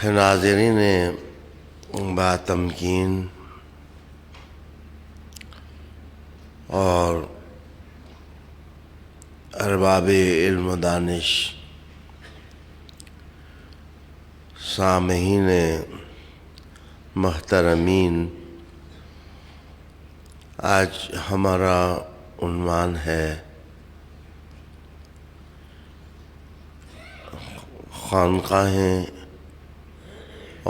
ناظرین با تمکین اور ارباب علم و دانش، سامعین محترمین، آج ہمارا عنوان ہے خانقاہیں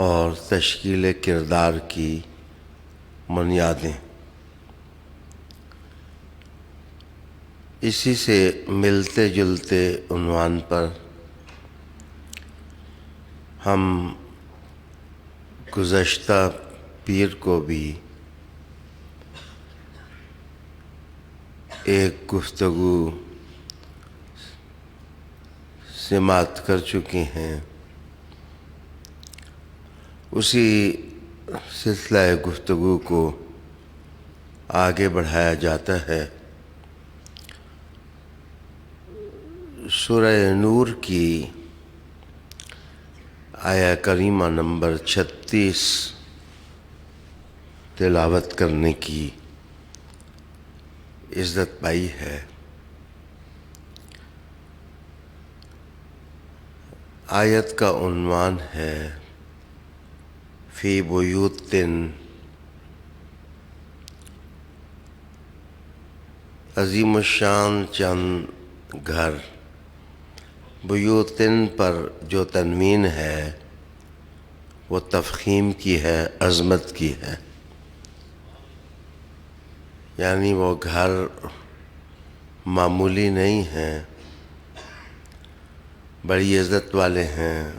اور تشکیل کردار کی بنیادیں۔ اسی سے ملتے جلتے عنوان پر ہم گزشتہ پیر کو بھی ایک گفتگو سماعت کر چکے ہیں۔ اسی سلسلہ گفتگو کو آگے بڑھایا جاتا ہے۔ سورہ نور کی آیہ کریمہ نمبر 36 تلاوت کرنے کی عزت پائی ہے۔ آیت کا عنوان ہے فی بیوت، عظیم الشان چند گھر۔ بیوتن پر جو تنوین ہے وہ تفخیم کی ہے، عظمت کی ہے، یعنی وہ گھر معمولی نہیں ہیں، بڑی عزت والے ہیں،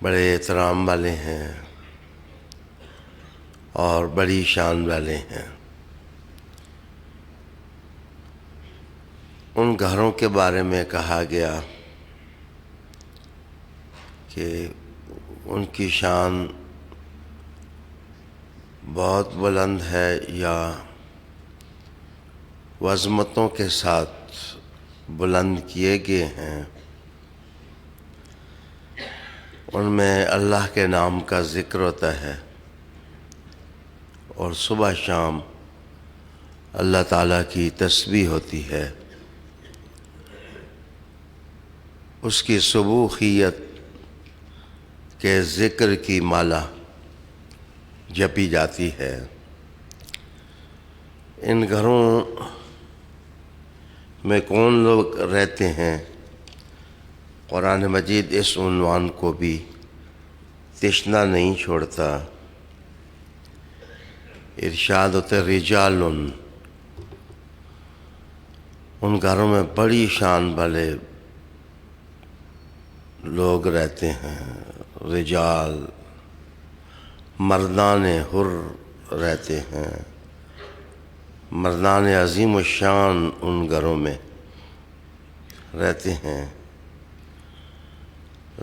بڑے احترام والے ہیں اور بڑی شان والے ہیں۔ ان گھروں کے بارے میں کہا گیا کہ ان کی شان بہت بلند ہے یا عظمتوں کے ساتھ بلند کیے گئے ہیں۔ ان میں اللہ کے نام کا ذکر ہوتا ہے اور صبح شام اللہ تعالیٰ کی تسبیح ہوتی ہے، اس کی سبوحیت کے ذکر کی مالا جپی جاتی ہے۔ ان گھروں میں کون لوگ رہتے ہیں؟ قرآن مجید اس عنوان کو بھی تشنا نہیں چھوڑتا۔ ارشاد ہوتا رجال، ان گھروں میں بڑی شان والے لوگ رہتے ہیں، رجال، مردان حر رہتے ہیں، مردان عظیم الشان ان گھروں میں رہتے ہیں۔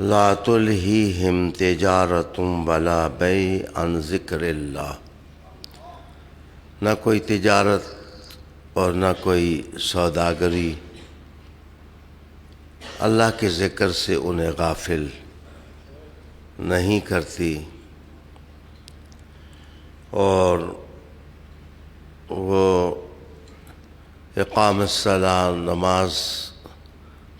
لا تلہیہم تجارت ولا بیع عن ذکر اللہ، نہ کوئی تجارت اور نہ کوئی سوداگری اللہ کے ذکر سے انہیں غافل نہیں کرتی، اور وہ اقام الصلاۃ، نماز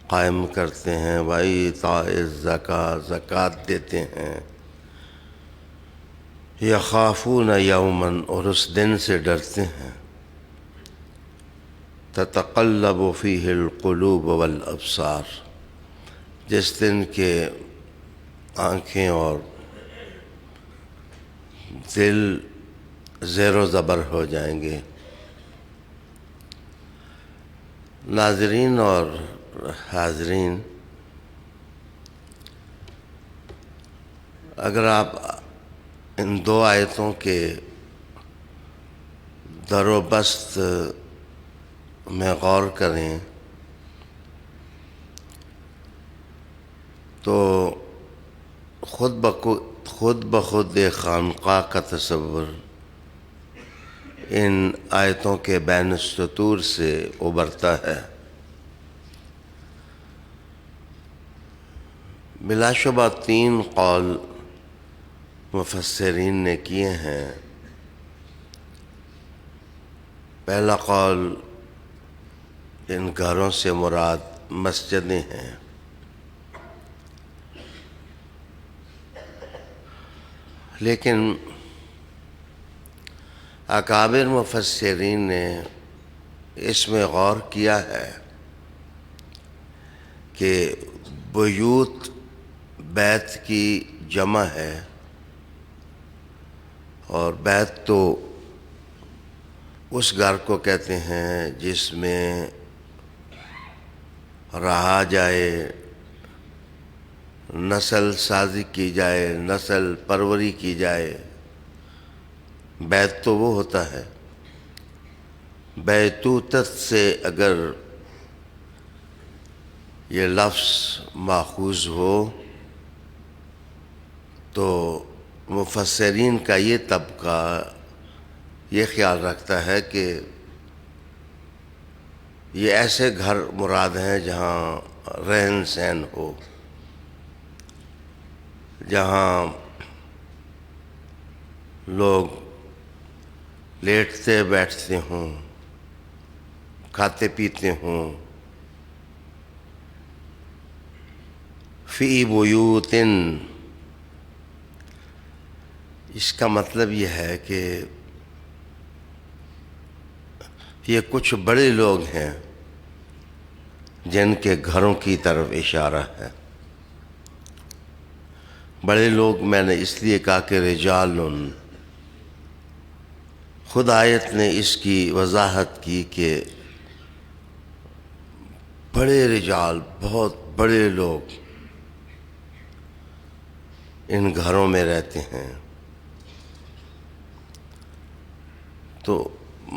قائم کرتے ہیں، وایتاء الزکوٰۃ، زکوٰۃ دیتے ہیں، یخافون یوماً، اور اس دن سے ڈرتے ہیں، تتقلب فیہ القلوب والابصار، جس دن کے آنکھیں اور دل زیر و زبر ہو جائیں گے۔ ناظرین اور حاضرین، اگر آپ ان دو آیتوں کے در و بست میں غور کریں تو خود بخود ایک خانقاہ کا تصور ان آیتوں کے بین السطور سے ابھرتا ہے۔ بلا شبہ 3 قول مفسرین نے کیے ہیں۔ پہلا قول، ان گھروں سے مراد مسجدیں ہیں، لیکن اکابر مفسرین نے اس میں غور کیا ہے کہ بیوت بیت کی جمع ہے، اور بیت تو اس گھر کو کہتے ہیں جس میں رہا جائے، نسل سازی کی جائے، نسل پروری کی جائے۔ بیت تو وہ ہوتا ہے، بیتوتت سے اگر یہ لفظ ماخوذ ہو تو مفسرین کا یہ طبقہ یہ خیال رکھتا ہے کہ یہ ایسے گھر مراد ہیں جہاں رہن سہن ہو، جہاں لوگ لیٹتے بیٹھتے ہوں، کھاتے پیتے ہوں۔ فی بیوت، اس کا مطلب یہ ہے کہ یہ کچھ بڑے لوگ ہیں جن کے گھروں کی طرف اشارہ ہے۔ بڑے لوگ میں نے اس لیے کہا کہ رجال، خود آیت نے اس کی وضاحت کی کہ بڑے رجال، بہت بڑے لوگ ان گھروں میں رہتے ہیں۔ تو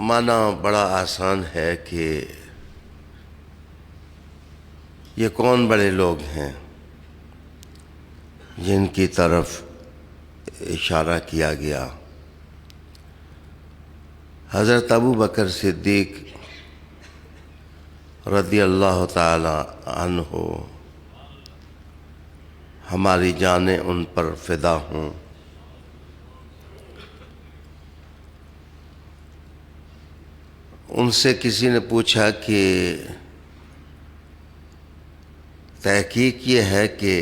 معنی بڑا آسان ہے کہ یہ کون بڑے لوگ ہیں جن کی طرف اشارہ کیا گیا؟ حضرت ابو بکر صدیق رضی اللہ تعالی عنہ، ہماری جانیں ان پر فدا ہوں۔ ان سے کسی نے پوچھا کہ تحقیق یہ ہے کہ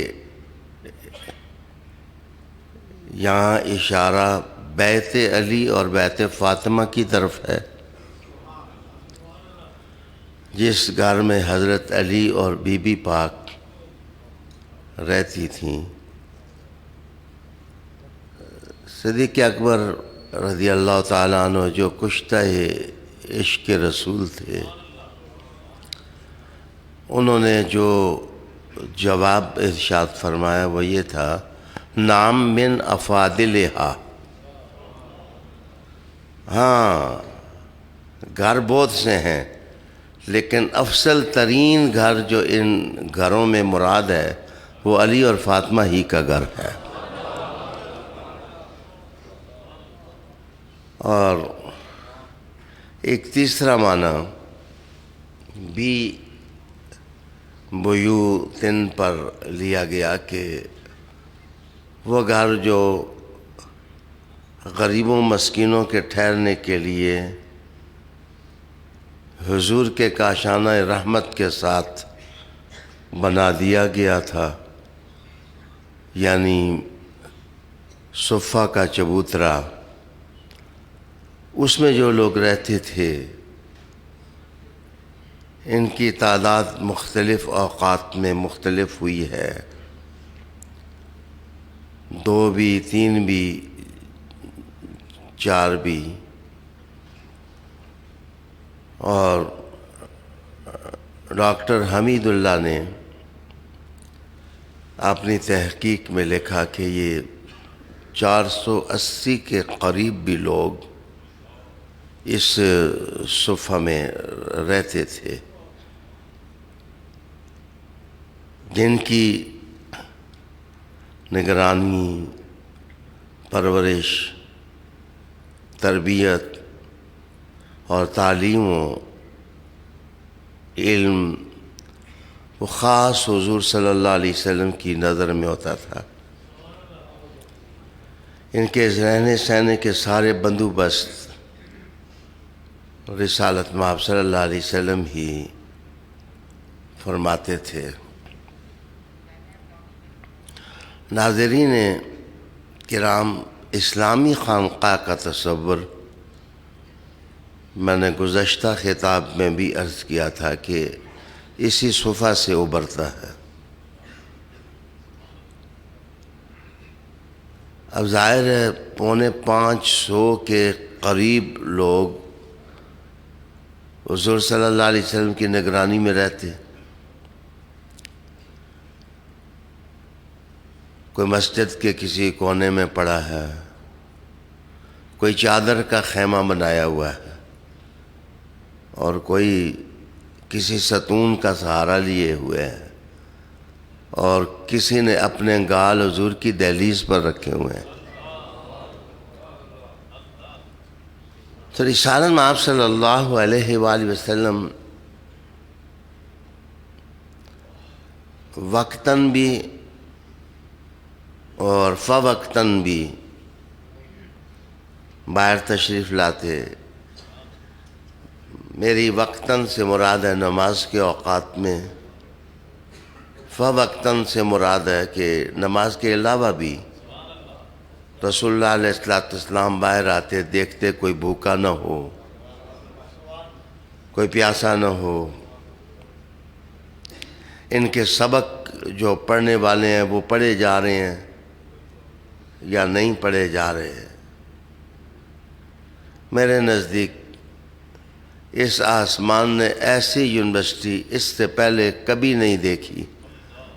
یہاں اشارہ بیت علی اور بیت فاطمہ کی طرف ہے، جس گھر میں حضرت علی اور بی بی پاک رہتی تھیں۔ صدیق اکبر رضی اللہ تعالیٰ عنہ جو کشتہ عشق رسول تھے، انہوں نے جو جواب ارشاد فرمایا وہ یہ تھا، نام من افاضلہا، ہاں گھر بہت سے ہیں لیکن افضل ترین گھر جو ان گھروں میں مراد ہے وہ علی اور فاطمہ ہی کا گھر ہے۔ اور ایک تیسرا معنی بھی بیوتن پر لیا گیا کہ وہ گھر جو غریبوں مسکینوں کے ٹھہرنے کے لیے حضور کے کاشانہ رحمت کے ساتھ بنا دیا گیا تھا، یعنی صفہ کا چبوترا، اس میں جو لوگ رہتے تھے ان کی تعداد مختلف اوقات میں مختلف ہوئی ہے، 2 بھی، 3 بھی، 4 بھی۔ اور ڈاکٹر حمید اللہ نے اپنی تحقیق میں لکھا کہ یہ 480 کے قریب بھی لوگ اس صفحہ میں رہتے تھے، جن کی نگرانی، پرورش، تربیت اور تعلیم و علم وہ خاص حضور صلی اللہ علیہ وسلم کی نظر میں ہوتا تھا۔ ان کے رہنے سہنے کے سارے بندوبست رسالت مآب صلی اللہ علیہ وسلم ہی فرماتے تھے۔ ناظرین کرام، اسلامی خانقاہ کا تصور میں نے گزشتہ خطاب میں بھی عرض کیا تھا کہ اسی صفحہ سے ابھرتا ہے۔ اب ظاہر ہے 450 کے قریب لوگ حضور صلی اللہ علیہ وسلم کی نگرانی میں رہتے، کوئی مسجد کے کسی کونے میں پڑا ہے، کوئی چادر کا خیمہ بنایا ہوا ہے، اور کوئی کسی ستون کا سہارا لیے ہوئے ہیں، اور کسی نے اپنے گال حضور کی دہلیز پر رکھے ہوئے ہیں۔ تو رسالت مآب صلی اللہ علیہ وآلہ وسلم وقتاً بھی اور فوقتاً بھی باہر تشریف لاتے۔ میری وقتاً سے مراد ہے نماز کے اوقات میں، فوقتاً سے مراد ہے کہ نماز کے علاوہ بھی رسول اللہ علیہ السلام باہر آتے، دیکھتے کوئی بھوکا نہ ہو، کوئی پیاسا نہ ہو، ان کے سبق جو پڑھنے والے ہیں وہ پڑھے جا رہے ہیں، یا نہیں پڑھے جا رہے، میرے نزدیک اس آسمان نے ایسی یونیورسٹی اس سے پہلے کبھی نہیں دیکھی،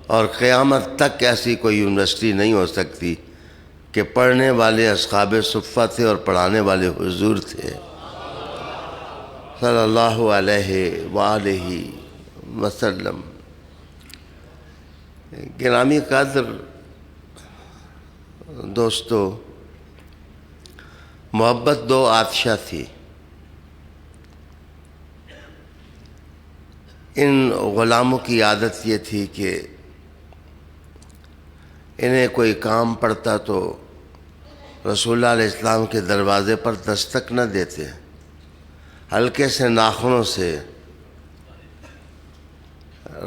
اور قیامت تک ایسی کوئی یونیورسٹی نہیں ہو سکتی کہ پڑھنے والے اصحاب صفہ تھے اور پڑھانے والے حضور تھے صلی اللہ علیہ وآلہ وسلم۔ گرامی قدر دوستو، محبت دو آتشہ تھی۔ ان غلاموں کی عادت یہ تھی کہ انہیں کوئی کام پڑتا تو رسول اللہ علیہ السلام کے دروازے پر دستک نہ دیتے، ہلکے سے ناخنوں سے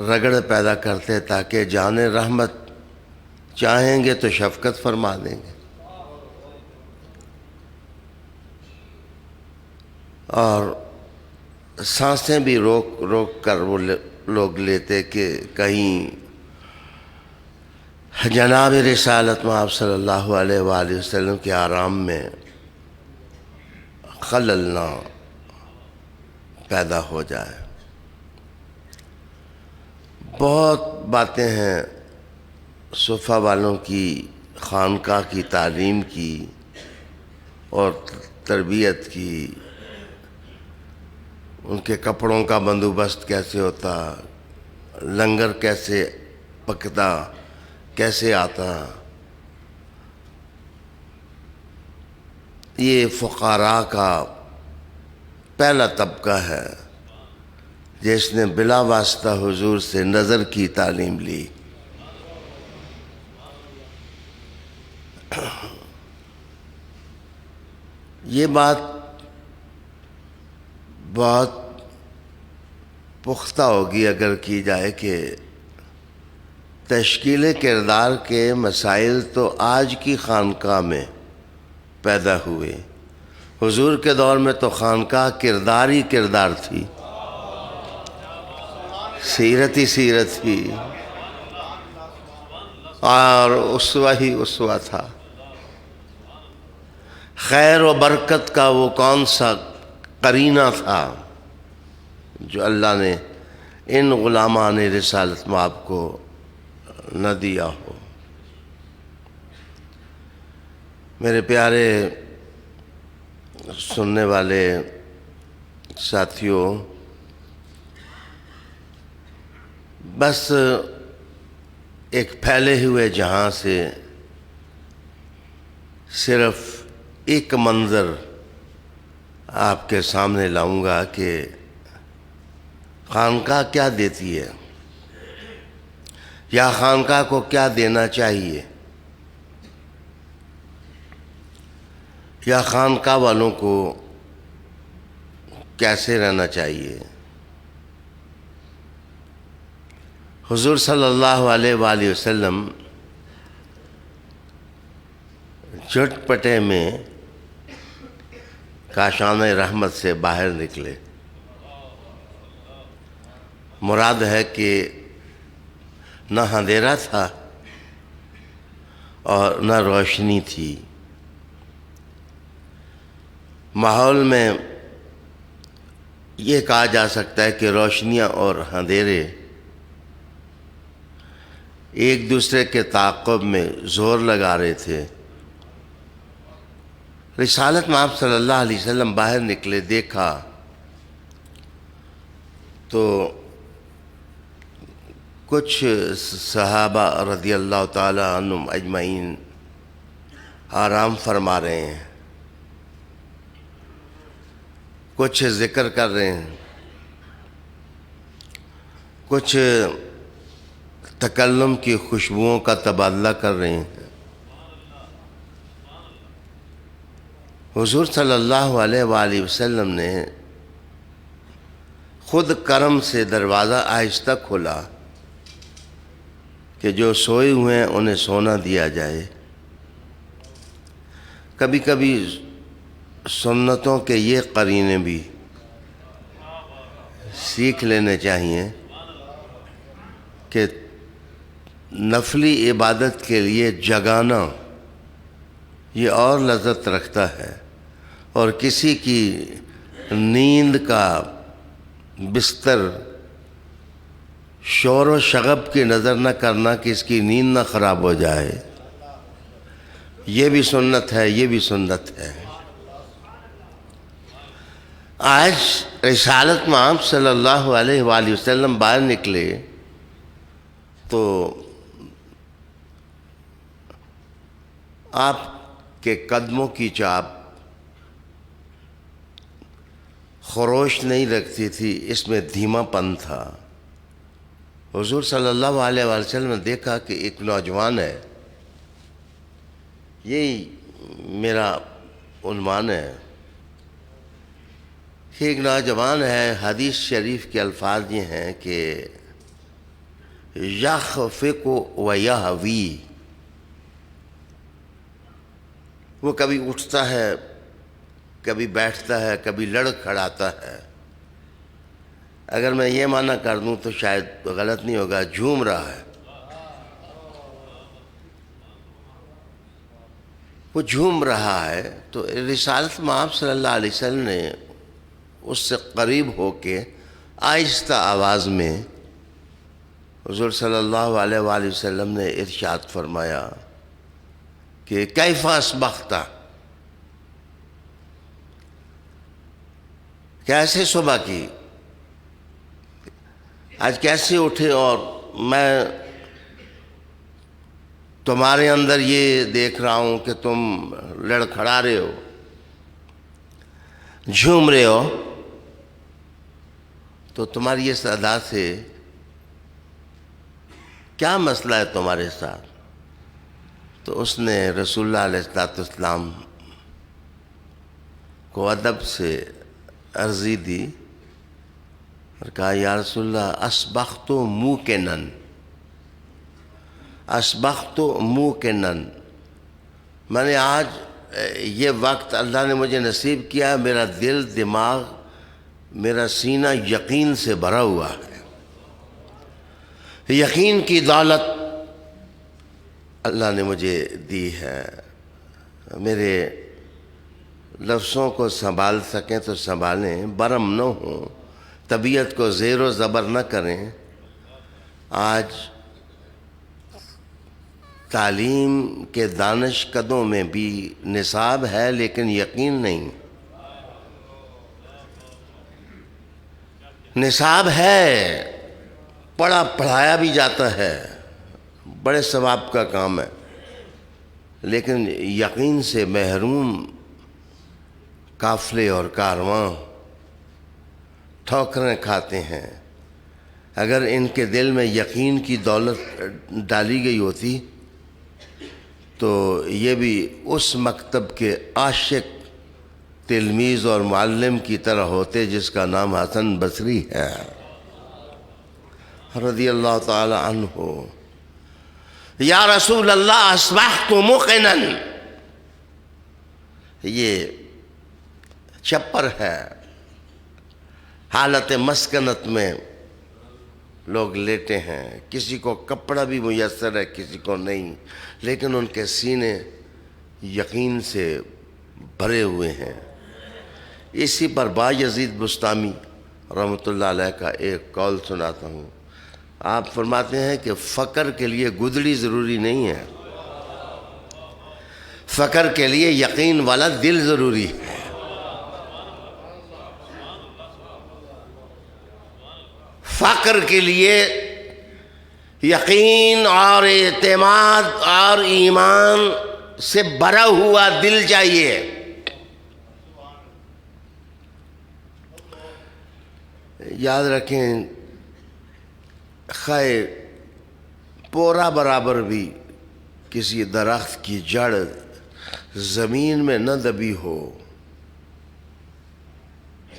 رگڑ پیدا کرتے تاکہ جان رحمت چاہیں گے تو شفقت فرما دیں گے، اور سانسیں بھی روک روک کر وہ لوگ لیتے کہ کہیں جناب رسالت مآب صلی اللہ علیہ وآلہ وسلم کے آرام میں خلل نہ پیدا ہو جائے۔ بہت باتیں ہیں صفہ والوں کی خانقاہ کی تعلیم کی اور تربیت کی، ان کے کپڑوں کا بندوبست کیسے ہوتا، لنگر کیسے پکتا، کیسے آتا۔ یہ فقراء کا پہلا طبقہ ہے جس نے بلا واسطہ حضور سے نظر کی تعلیم لی۔ یہ بات بہت پختہ ہوگی اگر کی جائے کہ تشکیل کردار کے مسائل تو آج کی خانقاہ میں پیدا ہوئے، حضور کے دور میں تو خانقاہ کردار ہی کردار تھی، سیرت ہی سیرت تھی، اور اسوہ ہی اسوہ تھا۔ خیر و برکت کا وہ کون سا قرینہ تھا جو اللہ نے ان غلامان رسالت مآب کو نہ دیا ہو۔ میرے پیارے سننے والے ساتھیوں، بس ایک پھیلے ہوئے جہاں سے صرف ایک منظر آپ کے سامنے لاؤں گا کہ خانقاہ کیا دیتی ہے یا خانقاہ کو کیا دینا چاہیے، یا خانقاہ والوں کو کیسے رہنا چاہیے۔ حضور صلی اللہ علیہ وآلہ وسلم جھٹ پٹے میں کاشان رحمت سے باہر نکلے۔ مراد ہے کہ نہ اندھیرا تھا اور نہ روشنی تھی، ماحول میں یہ کہا جا سکتا ہے کہ روشنیاں اور اندھیرے ایک دوسرے کے تعاقب میں زور لگا رہے تھے۔ رسالت مآب صلی اللہ علیہ وسلم باہر نکلے، دیکھا تو کچھ صحابہ رضی اللہ تعالی عنہم اجمعین آرام فرما رہے ہیں، کچھ ذکر کر رہے ہیں، کچھ تکلم کی خوشبوؤں کا تبادلہ کر رہے ہیں۔ حضور صلی اللہ علیہ وآلہ وسلم نے خود کرم سے دروازہ آہستہ کھولا کہ جو سوئے ہوئے ہیں انہیں سونا دیا جائے۔ کبھی کبھی سنتوں کے یہ قرینے بھی سیکھ لینے چاہیے کہ نفلی عبادت کے لیے جگانا یہ اور لذت رکھتا ہے، اور کسی کی نیند کا بستر شور و شغب کی نظر نہ کرنا کہ اس کی نیند نہ خراب ہو جائے، یہ بھی سنت ہے، یہ بھی سنت ہے۔ آج رسالت مآب صلی اللہ علیہ وآلہ وسلم باہر نکلے تو آپ کے قدموں کی چاپ خروش نہیں لگتی تھی، اس میں دھیما پن تھا۔ حضور صلی اللہ علیہ وآلہ وسلم نے دیکھا کہ ایک نوجوان ہے، یہی میرا عنوان ہے کہ ایک نوجوان ہے۔ حدیث شریف کے الفاظ یہ ہیں کہ یخفق و یہوی، وہ کبھی اٹھتا ہے، کبھی بیٹھتا ہے، کبھی لڑکھڑاتا ہے۔ اگر میں یہ معنی کر دوں تو شاید غلط نہیں ہوگا، جھوم رہا ہے، وہ جھوم رہا ہے۔ تو رسالت مآب صلی اللہ علیہ وسلم نے اس سے قریب ہو کے آہستہ آواز میں حضور صلی اللہ علیہ وآلہ وسلم نے ارشاد فرمایا کہ کیف اصبحت، کیسے صبح کی، آج کیسے اٹھے؟ اور میں تمہارے اندر یہ دیکھ رہا ہوں کہ تم لڑکھڑا رہے ہو، جھوم رہے ہو، تو تمہاری اس ادا سے کیا مسئلہ ہے تمہارے ساتھ؟ تو اس نے رسول اللہ علیہ السلام کو ادب سے عرضی دی اور کہا یا رسول اللہ اصبحت موقنا، اصبحت موقنا، میں نے آج یہ وقت اللہ نے مجھے نصیب کیا، میرا دل، دماغ، میرا سینہ یقین سے بھرا ہوا ہے۔ یقین کی دولت اللہ نے مجھے دی ہے۔ میرے لفظوں کو سنبھال سکیں تو سنبھالیں، برم نہ ہوں، طبیعت کو زیر و زبر نہ کریں۔ آج تعلیم کے دانش کدوں میں بھی نصاب ہے لیکن یقین نہیں۔ نصاب ہے، پڑھایا بھی جاتا ہے، بڑے ثواب کا کام ہے، لیکن یقین سے محروم قافلے اور کارواں ٹھوکریں کھاتے ہیں۔ اگر ان کے دل میں یقین کی دولت ڈالی گئی ہوتی تو یہ بھی اس مکتب کے عاشق تلمیذ اور معلم کی طرح ہوتے جس کا نام حسن بصری ہے رضی اللہ تعالی عنہ۔ یا رسول اللہ اصبحت موقنا، یہ چپر ہے، حالت مسکنت میں لوگ لیٹے ہیں، کسی کو کپڑا بھی میسر ہے، کسی کو نہیں، لیکن ان کے سینے یقین سے بھرے ہوئے ہیں۔ اسی پر بایزید بسطامی رحمۃ اللہ علیہ کا ایک قول سناتا ہوں۔ آپ فرماتے ہیں کہ فقر کے لیے گدڑی ضروری نہیں ہے، فقر کے لیے یقین والا دل ضروری ہے۔ فقر کے لیے یقین اور اعتماد اور ایمان سے بھرا ہوا دل چاہیے۔ یاد رکھیں، خیر پورا برابر بھی کسی درخت کی جڑ زمین میں نہ دبی ہو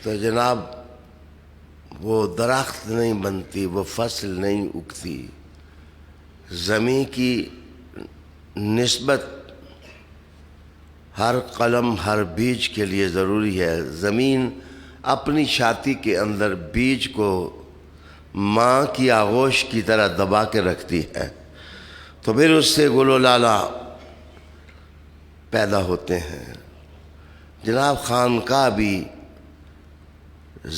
تو جناب وہ درخت نہیں بنتی، وہ فصل نہیں اگتی۔ زمین کی نسبت ہر قلم، ہر بیج کے لیے ضروری ہے۔ زمین اپنی چھاتی کے اندر بیج کو ماں کی آغوش کی طرح دبا کے رکھتی ہے، تو پھر اس سے گل و لالا پیدا ہوتے ہیں۔ جناب خانقاہ بھی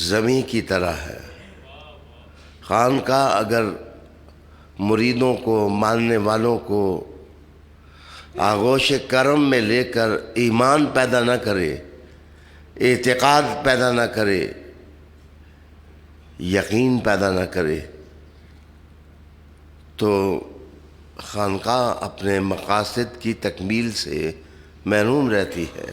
زمیں کی طرح ہے۔ خانقاہ اگر مریدوں کو، ماننے والوں کو آغوش کرم میں لے کر ایمان پیدا نہ کرے، اعتقاد پیدا نہ کرے، یقین پیدا نہ کرے، تو خانقاہ اپنے مقاصد کی تکمیل سے محروم رہتی ہے۔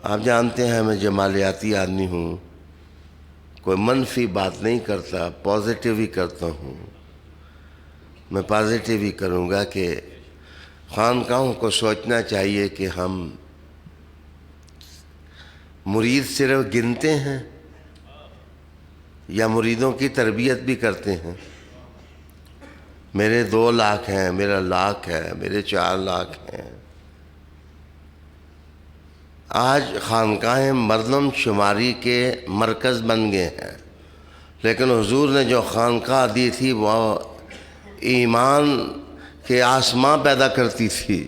آپ جانتے ہیں میں جمالیاتی آدمی ہوں، کوئی منفی بات نہیں کرتا، پازیٹیو ہی کرتا ہوں۔ میں پازیٹیو ہی کروں گا کہ خانقاہوں کو سوچنا چاہیے کہ ہم مرید صرف گنتے ہیں یا مریدوں کی تربیت بھی کرتے ہیں۔ میرے 2 لاکھ ہیں، میرا 1 لاکھ ہے، میرے 4 لاکھ ہیں۔ آج خانقاہیں مردم شماری کے مرکز بن گئے ہیں، لیکن حضور نے جو خانقاہ دی تھی وہ ایمان کے آسماں پیدا کرتی تھی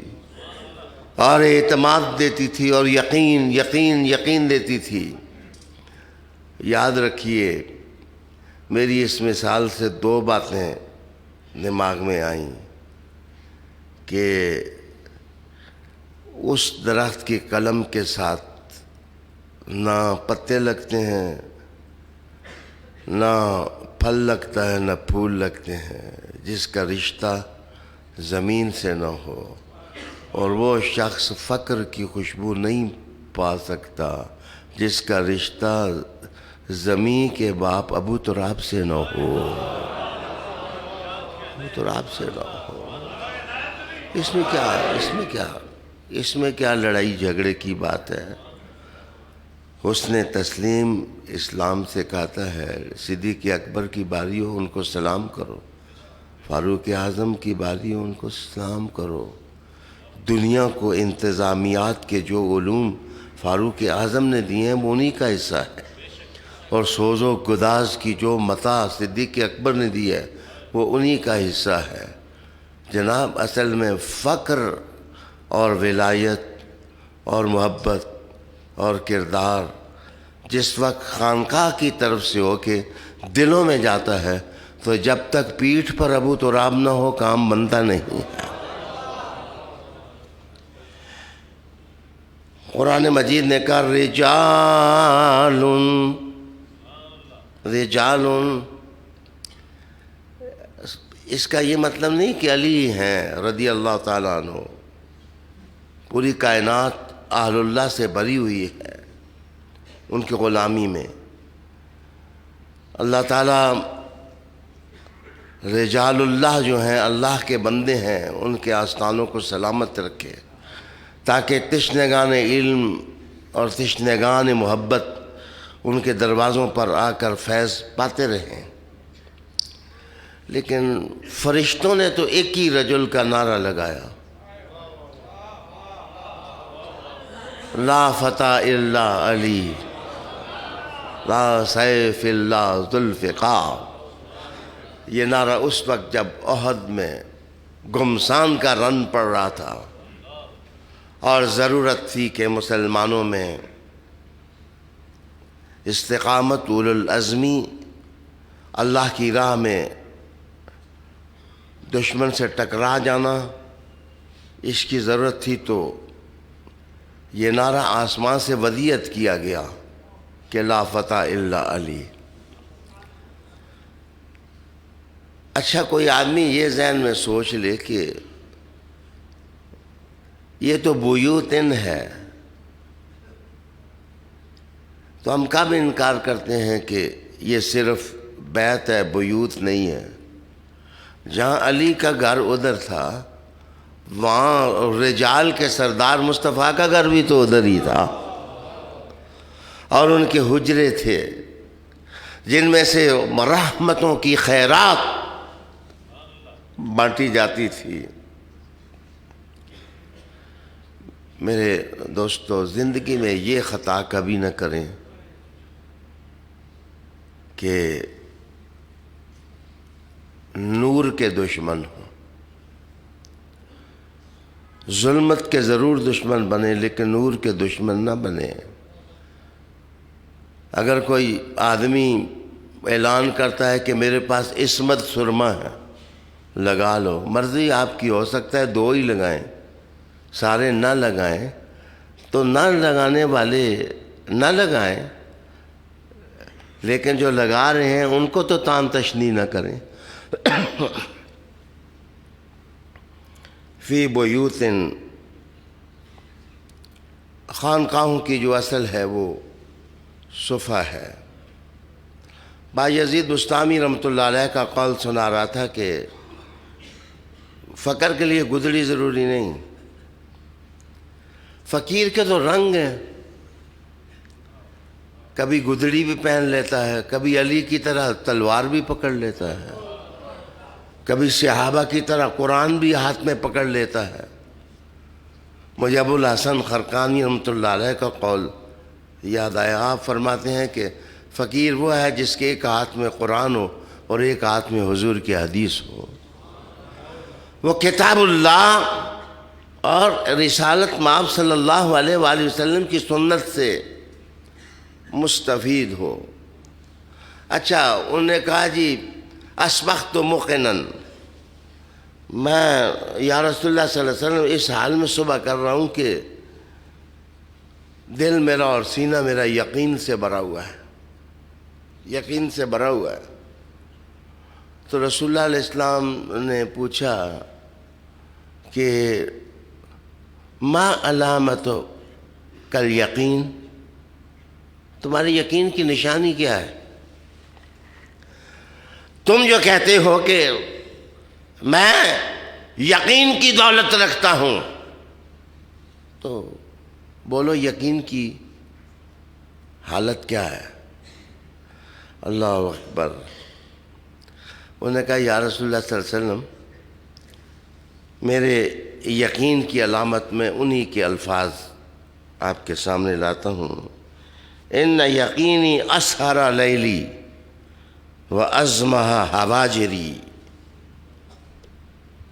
اور اعتماد دیتی تھی اور یقین یقین یقین دیتی تھی۔ یاد رکھیے، میری اس مثال سے 2 باتیں دماغ میں آئیں کہ اس درخت کی کلم کے ساتھ نہ پتے لگتے ہیں، نہ پھل لگتا ہے، نہ پھول لگتے ہیں، جس کا رشتہ زمین سے نہ ہو، اور وہ شخص فقر کی خوشبو نہیں پا سکتا جس کا رشتہ زمین کے باپ ابو تراب سے نہ ہو، ابو تراب سے نہ ہو۔ اس میں کیا لڑائی جھگڑے کی بات ہے؟ حسن تسلیم اسلام سے کہتا ہے، صدیق اکبر کی باری ہو ان کو سلام کرو، فاروق اعظم کی باری ہو ان کو سلام کرو۔ دنیا کو انتظامیات کے جو علوم فاروق اعظم نے دیے ہیں وہ انہی کا حصہ ہے، اور سوز و گداز کی جو متاع صدیق اکبر نے دی ہے وہ انہی کا حصہ ہے۔ جناب اصل میں فقر اور ولایت اور محبت اور کردار جس وقت خانقاہ کی طرف سے ہو کے دلوں میں جاتا ہے تو جب تک پیٹھ پر ابو تراب نہ ہو کام بنتا نہیں ہے۔ قرآن مجید نے کہا رجال، اس کا یہ مطلب نہیں کہ علی ہیں رضی اللہ تعالیٰ عنہ، پوری کائنات اہل اللہ سے بری ہوئی ہے ان کی غلامی میں۔ اللہ تعالیٰ رجال اللہ جو ہیں، اللہ کے بندے ہیں، ان کے آستانوں کو سلامت رکھے تاکہ تشنگان علم اور تشنگان محبت ان کے دروازوں پر آ کر فیض پاتے رہیں۔ لیکن فرشتوں نے تو ایک ہی رجل کا نعرہ لگایا، لا فتح الا علی، لا سیف الا ذو الفقار۔ یہ نعرہ اس وقت جب احد میں گمسان کا رن پڑ رہا تھا اور ضرورت تھی کہ مسلمانوں میں استقامت، اولو العزمی، اللہ کی راہ میں دشمن سے ٹکرا جانا، اس کی ضرورت تھی، تو یہ نعرہ آسمان سے ودیعت کیا گیا کہ لا فتح الا علی۔ اچھا کوئی آدمی یہ ذہن میں سوچ لے کہ یہ تو بیوتن ہے، تو ہم کب انکار کرتے ہیں کہ یہ صرف بیت ہے، بیوت نہیں ہے؟ جہاں علی کا گھر ادھر تھا وہاں رجال کے سردار مصطفیٰ کا گھر بھی تو ادھر ہی تھا، اور ان کے حجرے تھے جن میں سے رحمتوں کی خیرات بانٹی جاتی تھی۔ میرے دوستو، زندگی میں یہ خطا کبھی نہ کریں کہ نور کے دشمن ہوں۔ ظلمت کے ضرور دشمن بنے لیکن نور کے دشمن نہ بنے۔ اگر کوئی آدمی اعلان کرتا ہے کہ میرے پاس عصمت سرما ہے، لگا لو، مرضی آپ کی، ہو سکتا ہے 2 ہی لگائیں، سارے نہ لگائیں، تو نہ لگانے والے نہ لگائیں، لیکن جو لگا رہے ہیں ان کو تو تان تشنی نہ کریں۔ فی بیوت، خانقاہوں کی جو اصل ہے وہ صفہ ہے۔ بایزید بستامی رحمۃ اللہ علیہ کا قول سنا رہا تھا کہ فقر کے لیے گدڑی ضروری نہیں، فقیر کے تو رنگ ہیں، کبھی گدڑی بھی پہن لیتا ہے، کبھی علی کی طرح تلوار بھی پکڑ لیتا ہے، کبھی صحابہ کی طرح قرآن بھی ہاتھ میں پکڑ لیتا ہے۔ مجھے ابو الحسن خرقانی رحمۃ اللہ علیہ کا قول یاد آیا، آپ فرماتے ہیں کہ فقیر وہ ہے جس کے ایک ہاتھ میں قرآن ہو اور ایک ہاتھ میں حضور کی حدیث ہو، وہ کتاب اللہ اور رسالت مآب صلی اللہ علیہ وآلہ وسلم کی سنت سے مستفید ہو۔ اچھا، انہوں نے کہا جی اسبخت مقنن، میں یا رسول اللہ صلی اللہ علیہ وسلم اس حال میں صبح کر رہا ہوں کہ دل میرا اور سینہ میرا یقین سے بھرا ہوا ہے، یقین سے بھرا ہوا ہے۔ تو رسول اللہ علیہ السلام نے پوچھا کہ ما علامت کل یقین، تمہارے یقین کی نشانی کیا ہے؟ تم جو کہتے ہو کہ میں یقین کی دولت رکھتا ہوں، تو بولو یقین کی حالت کیا ہے؟ اللہ اکبر۔ انہوں نے کہا یا رسول اللہ صلی اللہ علیہ وسلم، میرے یقین کی علامت میں انہی کے الفاظ آپ کے سامنے لاتا ہوں، ان یقینی اسہر لیلی و ازمہ حواجری۔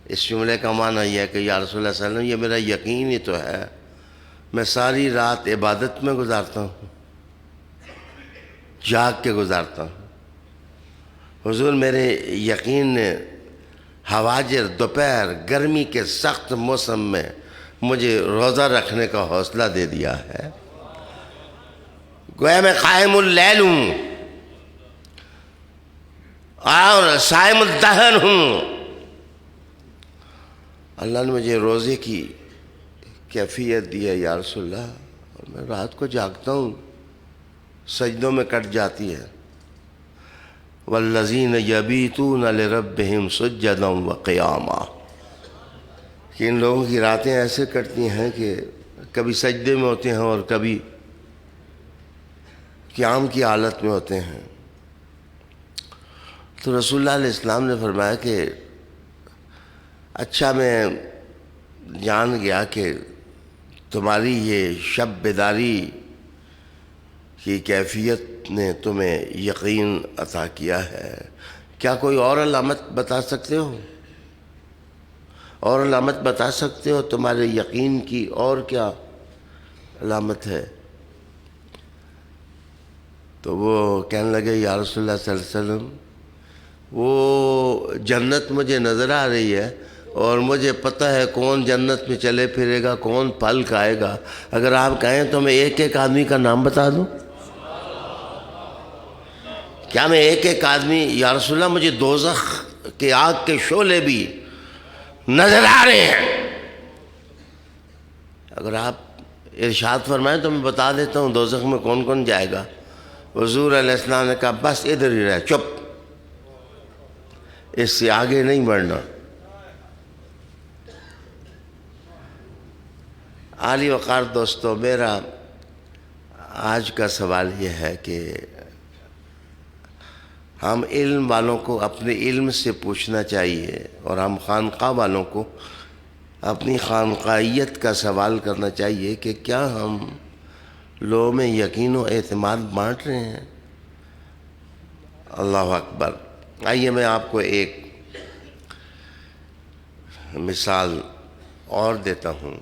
اس جملے کا معنی یہ ہے کہ یا رسول اللہ صلی اللہ علیہ وسلم، یہ میرا یقین ہی تو ہے، میں ساری رات عبادت میں گزارتا ہوں، جاگ کے گزارتا ہوں۔ حضور میرے یقین نے حواجر دوپہر گرمی کے سخت موسم میں مجھے روزہ رکھنے کا حوصلہ دے دیا ہے، گویا میں قائم اللیل ہوں اور صائم الدہر ہوں۔ اللہ نے مجھے روزے کی کیفیت دی ہے یا رسول اللہ، اور میں رات کو جاگتا ہوں، سجدوں میں کٹ جاتی ہے۔ والذین یبیتون لربہم سجدا وقیاما، کہ ان لوگوں کی راتیں ایسے کٹتی ہیں کہ کبھی سجدے میں ہوتے ہیں اور کبھی قیام کی حالت میں ہوتے ہیں۔ تو رسول اللہ علیہ السلام نے فرمایا کہ اچھا، میں جان گیا کہ تمہاری یہ شب بیداری کی کیفیت نے تمہیں یقین عطا کیا ہے، کیا کوئی اور علامت بتا سکتے ہو؟ اور علامت بتا سکتے ہو تمہارے یقین کی؟ اور کیا علامت ہے؟ تو وہ کہنے لگے یا رسول اللہ صلی اللہ علیہ وسلم، وہ جنت مجھے نظر آ رہی ہے اور مجھے پتہ ہے کون جنت میں چلے پھرے گا، کون پھل کھائے گا۔ اگر آپ کہیں تو میں ایک ایک آدمی کا نام بتا دوں؟ کیا میں ایک ایک آدمی؟ یا رسول اللہ مجھے دوزخ کے آگ کے شعلے بھی نظر آ رہے ہیں۔ اگر آپ ارشاد فرمائیں تو میں بتا دیتا ہوں دوزخ میں کون کون جائے گا۔ حضور علیہ السلام نے کہا بس ادھر ہی رہ، چپ، اس سے آگے نہیں بڑھنا۔ عالی وقار دوستو، میرا آج کا سوال یہ ہے کہ ہم علم والوں کو اپنے علم سے پوچھنا چاہیے، اور ہم خانقاہ والوں کو اپنی خانقاہیت کا سوال کرنا چاہیے کہ کیا ہم لوگوں میں یقین و اعتماد بانٹ رہے ہیں؟ اللہ اکبر۔ آئیے میں آپ کو ایک مثال اور دیتا ہوں.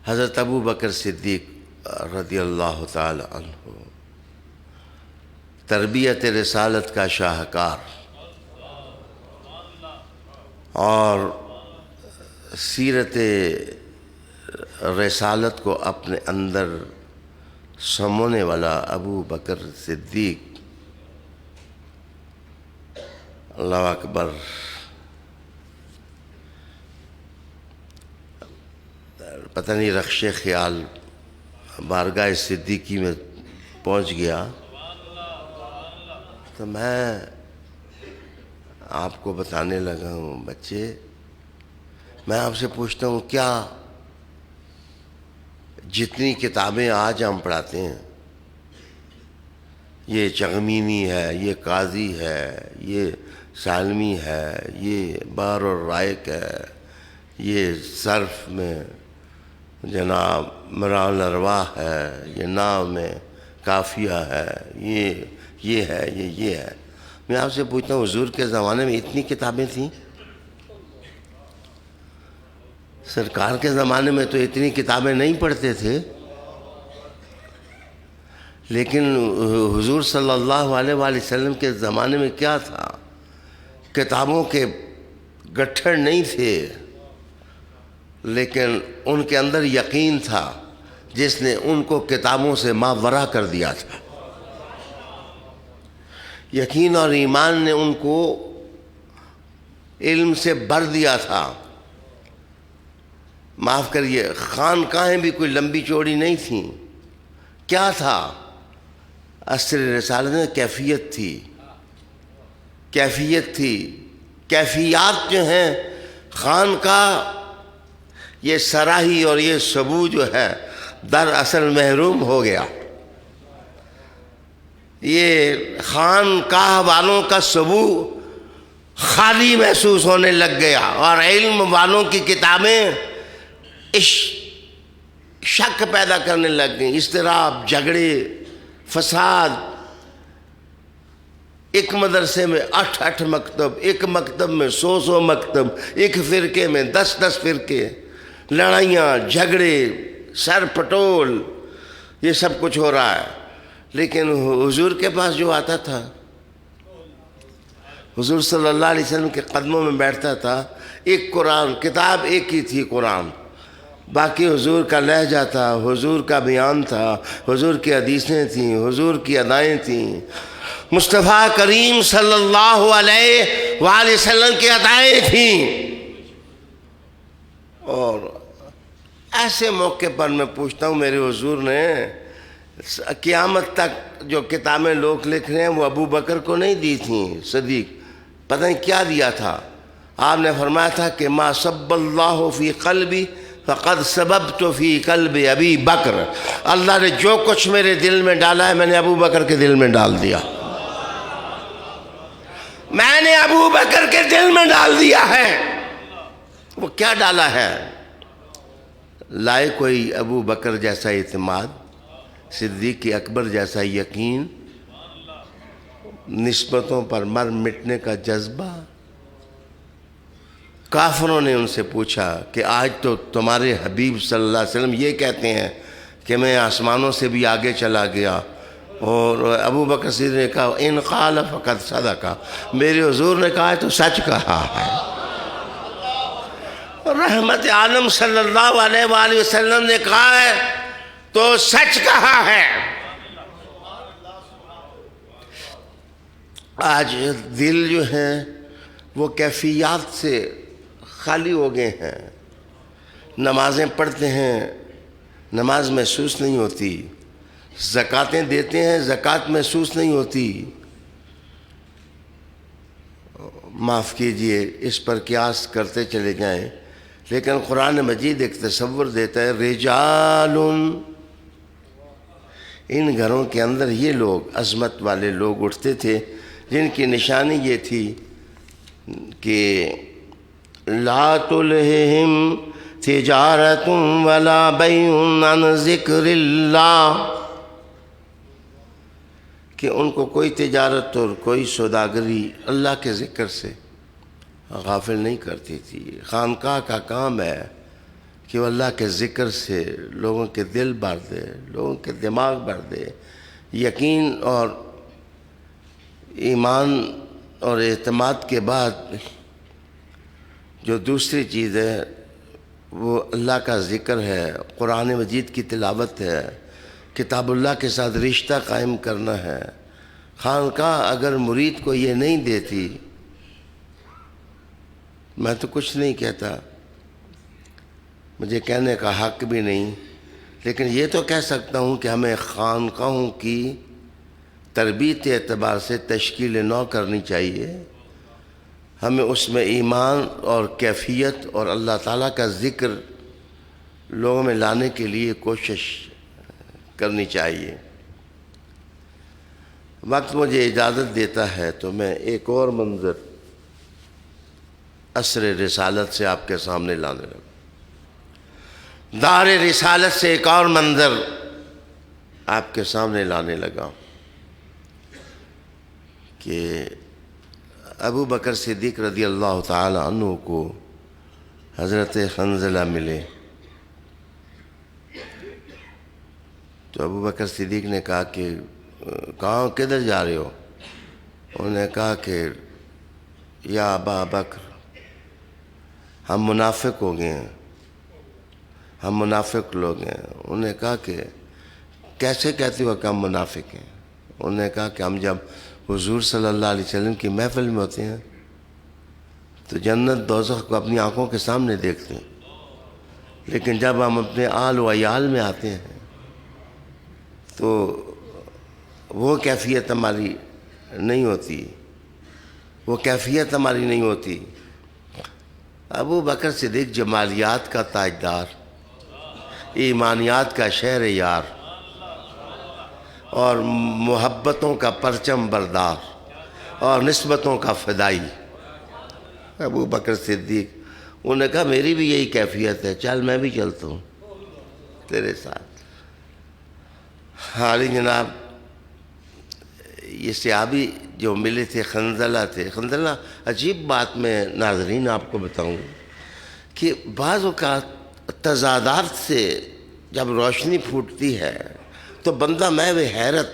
حضرت ابو بکر صدیق رضی اللہ تعالی عنہ تربیت رسالت کا شاہکار اور سیرت رسالت کو اپنے اندر سمونے والا ابو بکر صدیق، اللہ اکبر. پتہ نہیں رخش خیال بارگاہ صدیقی میں پہنچ گیا تو میں آپ کو بتانے لگا ہوں، بچے میں آپ سے پوچھتا ہوں کیا جتنی کتابیں آج ہم پڑھاتے ہیں، یہ چغمینی ہے، یہ قاضی ہے، یہ سالمی ہے، یہ بحر الرائق ہے، یہ صرف میں جناب مران الارواح ہے، یہ ناو میں کافیہ ہے، یہ ہے، یہ ہے. میں آپ سے پوچھتا ہوں حضور کے زمانے میں اتنی کتابیں تھیں؟ سرکار کے زمانے میں تو اتنی کتابیں نہیں پڑھتے تھے، لیکن حضور صلی اللہ علیہ وآلہ وسلم کے زمانے میں کیا تھا؟ کتابوں کے گٹھڑ نہیں تھے، لیکن ان کے اندر یقین تھا جس نے ان کو کتابوں سے ماورا کر دیا تھا. یقین اور ایمان نے ان کو علم سے بھر دیا تھا. معاف کریے، خانقاہیں بھی کوئی لمبی چوڑی نہیں تھیں. کیا تھا؟ اصل رسالت میں کیفیت تھی، کیفیت تھی. کیفیات جو ہیں خانقاہ، یہ سراہی اور یہ سبو جو ہے دراصل محروم ہو گیا. یہ خانقاہ والوں کا سبو خالی محسوس ہونے لگ گیا، اور علم والوں کی کتابیں شک پیدا کرنے لگ گئیں. اضطراب، جھگڑے، فساد. ایک مدرسے میں 8 مکتب، ایک مکتب میں 100 مکتب، ایک فرقے میں 10 فرقے، لڑائیاں، جھگڑے، سر پٹول، یہ سب کچھ ہو رہا ہے. لیکن حضور کے پاس جو آتا تھا، حضور صلی اللہ علیہ وسلم کے قدموں میں بیٹھتا تھا، ایک قرآن، کتاب ایک ہی تھی قرآن، باقی حضور کا لہجہ تھا، حضور کا بیان تھا، حضور کی حدیثیں تھیں، حضور کی ادائیں تھیں، مصطفیٰ کریم صلی اللہ علیہ وآلہ وسلم کی ادائیں تھیں. اور ایسے موقع پر میں پوچھتا ہوں، میرے حضور نے قیامت تک جو کتابیں لوگ لکھ رہے ہیں وہ ابو بکر کو نہیں دی تھیں صدیق. پتہ نہیں کیا دیا تھا. آپ نے فرمایا تھا کہ ما سب اللہ فی قلبی فقد سببت فی قلب ابی بکر. اللہ نے جو کچھ میرے دل میں ڈالا ہے میں نے ابو بکر کے دل میں ڈال دیا. میں نے ابو بکر کے دل میں ڈال دیا ہے. وہ کیا ڈالا ہے؟ لائے کوئی ابو بکر جیسا اعتماد، صدیق اکبر جیسا یقین، نسبتوں پر مر مٹنے کا جذبہ. کافروں نے ان سے پوچھا کہ آج تو تمہارے حبیب صلی اللہ علیہ وسلم یہ کہتے ہیں کہ میں آسمانوں سے بھی آگے چلا گیا، اور ابو بکر صدیق نے کہا ان قال فقد صدق، میرے حضور نے کہا ہے تو سچ کہا ہے. رحمت عالم صلی اللہ علیہ وآلہ وسلم نے کہا ہے تو سچ کہا ہے. آج دل جو ہیں وہ کیفیات سے خالی ہو گئے ہیں. نمازیں پڑھتے ہیں، نماز محسوس نہیں ہوتی. زکاتیں دیتے ہیں، زکات محسوس نہیں ہوتی. معاف کیجئے، اس پر قیاس کرتے چلے جائیں، لیکن قرآن مجید ایک تصور دیتا ہے. رجال، ان گھروں کے اندر یہ لوگ عظمت والے لوگ اٹھتے تھے جن کی نشانی یہ تھی کہ لا تلہم تجارت ولا بیع عن ذکر اللہ، کہ ان کو کوئی تجارت اور کوئی سوداگری اللہ کے ذکر سے غافل نہیں کرتی تھی۔ خانقاہ کا کام ہے کہ وہ اللہ کے ذکر سے لوگوں کے دل بھر دے، لوگوں کے دماغ بھر دے، یقین اور ایمان اور اعتماد کے بعد جو دوسری چیز ہے وہ اللہ کا ذکر ہے، قرآن مجید کی تلاوت ہے، کتاب اللہ کے ساتھ رشتہ قائم کرنا ہے۔ خانقاہ اگر مرید کو یہ نہیں دیتی، میں تو کچھ نہیں کہتا، مجھے کہنے کا حق بھی نہیں، لیکن یہ تو کہہ سکتا ہوں کہ ہمیں خانقاہوں کی تربیت اعتبار سے تشکیل نو کرنی چاہیے۔ ہمیں اس میں ایمان اور کیفیت اور اللہ تعالیٰ کا ذکر لوگوں میں لانے کے لیے کوشش کرنی چاہیے۔ وقت مجھے اجازت دیتا ہے تو میں ایک اور منظر عصر رسالت سے آپ کے سامنے لانے لگا۔ دار رسالت سے ایک اور منظر آپ کے سامنے لانے لگا کہ ابو بکر صدیق رضی اللہ تعالی عنہ کو حضرت حنظلہ ملے تو ابو بکر صدیق نے کہا کہ کہاں کدھر جا رہے ہو؟ انہوں نے کہا کہ یا ابا بکر ہم منافق ہو گئے ہیں، ہم منافق لوگ ہیں۔ انہوں نے کہا کہ کیسے کہتے ہو کہ ہم منافق ہیں؟ انہوں نے کہا کہ ہم جب حضور صلی اللہ علیہ وسلم کی محفل میں ہوتے ہیں تو جنت دوزخ کو اپنی آنکھوں کے سامنے دیکھتے ہیں، لیکن جب ہم اپنے آل و عیال میں آتے ہیں تو وہ کیفیت ہماری نہیں ہوتی، وہ کیفیت ہماری نہیں ہوتی۔ ابو بکر صدیق جمالیات کا تاجدار، ایمانیات کا شہر یار اور محبتوں کا پرچم بردار اور نسبتوں کا فدائی ابو بکر صدیق، انہوں نے کہا میری بھی یہی کیفیت ہے، چل میں بھی چلتا ہوں تیرے ساتھ۔ حالی جناب یہ صحابی جو ملے تھے حنظلہ تھے۔ حنظلہ عجیب بات میں ناظرین آپ کو بتاؤں کہ بعض اوقات تضادات سے جب روشنی پھوٹتی ہے تو بندہ محو حیرت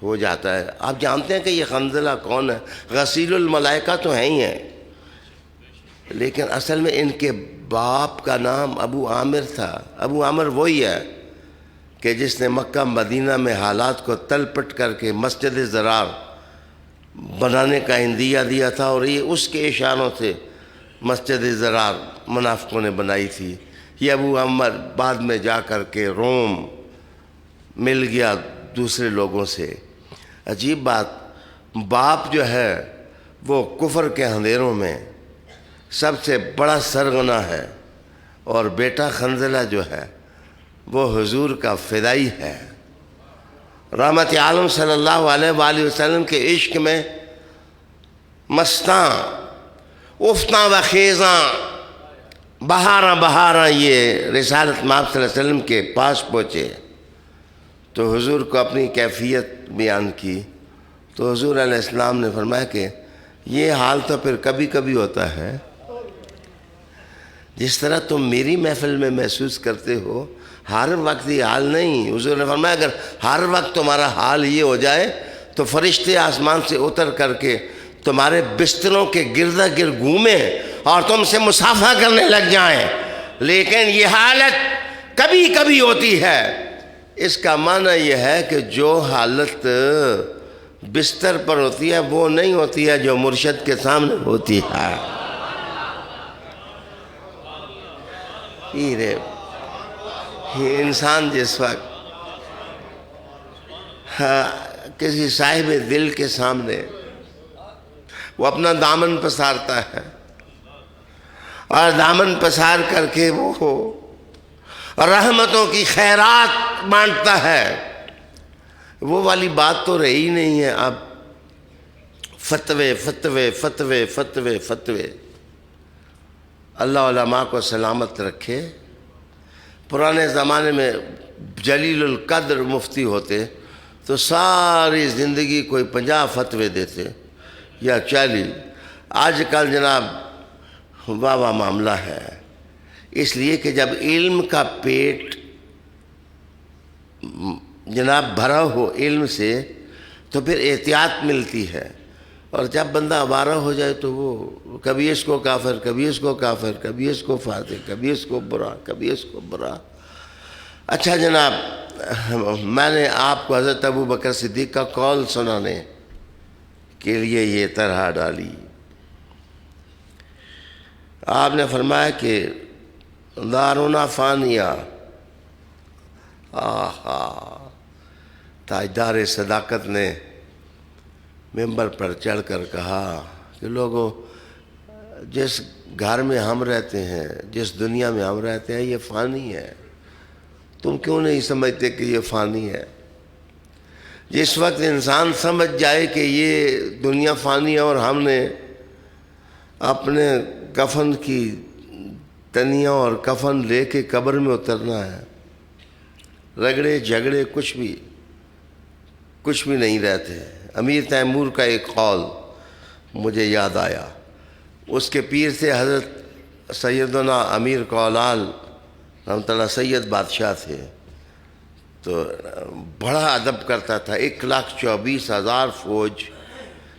ہو جاتا ہے۔ آپ جانتے ہیں کہ یہ حنظلہ کون ہے؟ غسیل الملائکہ تو ہیں ہی ہیں، لیکن اصل میں ان کے باپ کا نام ابو عامر تھا۔ ابو عامر وہی ہے کہ جس نے مکہ مدینہ میں حالات کو تلپٹ کر کے مسجد ضرار بنانے کا عندیہ دیا تھا، اور یہ اس کے اشاروں سے مسجد ضرار منافقوں نے بنائی تھی۔ یہ ابو عامر بعد میں جا کر کے روم مل گیا دوسرے لوگوں سے۔ عجیب بات، باپ جو ہے وہ کفر کے اندھیروں میں سب سے بڑا سرغنہ ہے، اور بیٹا حنظلہ جو ہے وہ حضور کا فدائی ہے۔ رحمت عالم صلی اللہ علیہ وآلہ وسلم کے عشق میں مستاں افتاں و خیزاں بہاراں بہاراں یہ رسالت مآب صلی اللہ علیہ وسلم کے پاس پہنچے تو حضور کو اپنی کیفیت بیان کی، تو حضور علیہ السلام نے فرمایا کہ یہ حال تو پھر کبھی کبھی ہوتا ہے، جس طرح تم میری محفل میں محسوس کرتے ہو ہر وقت یہ حال نہیں۔ حضور نے فرمایا اگر ہر وقت تمہارا حال یہ ہو جائے تو فرشتے آسمان سے اتر کر کے تمہارے بستروں کے گردا گرد گھومیں اور تم سے مصافحہ کرنے لگ جائیں، لیکن یہ حالت کبھی کبھی ہوتی ہے۔ اس کا معنی یہ ہے کہ جو حالت بستر پر ہوتی ہے وہ نہیں ہوتی ہے جو مرشد کے سامنے ہوتی ہے۔ یہ انسان جس وقت کسی صاحب دل کے سامنے وہ اپنا دامن پسارتا ہے اور دامن پسار کر کے وہ رحمتوں کی خیرات بانٹتا ہے، وہ والی بات تو رہی نہیں ہے۔ اب فتوے فتوے فتوے فتوے فتوے، اللہ علماء کو سلامت رکھے۔ پرانے زمانے میں جلیل القدر مفتی ہوتے تو ساری زندگی کوئی 50 فتوے دیتے یا 40۔ آج کل جناب واہ معاملہ ہے، اس لیے کہ جب علم کا پیٹ جناب بھرا ہو علم سے تو پھر احتیاط ملتی ہے، اور جب بندہ آوارہ ہو جائے تو وہ کبھی اس کو کافر، کبھی اس کو کافر، کبھی اس کو فاسق، کبھی اس کو برا، کبھی اس کو برا۔ اچھا جناب، میں نے آپ کو حضرت ابو بکر صدیق کا قول سنانے کے لیے یہ طرح ڈالی۔ آپ نے فرمایا کہ دارنا فانیہ، تاجدار صداقت نے ممبر پر چڑھ کر کہا کہ لوگوں، جس گھر میں ہم رہتے ہیں، جس دنیا میں ہم رہتے ہیں، یہ فانی ہے، تم کیوں نہیں سمجھتے کہ یہ فانی ہے؟ جس وقت انسان سمجھ جائے کہ یہ دنیا فانی ہے اور ہم نے اپنے کفن کی تنیاں اور کفن لے کے قبر میں اترنا ہے، رگڑے جھگڑے کچھ بھی نہیں رہتے۔ امیر تیمور کا ایک قول مجھے یاد آیا، اس کے پیر سے حضرت سیدنا امیر کولال رحمۃ اللہ سید بادشاہ تھے، تو بڑا ادب کرتا تھا۔ 1,24,000 فوج،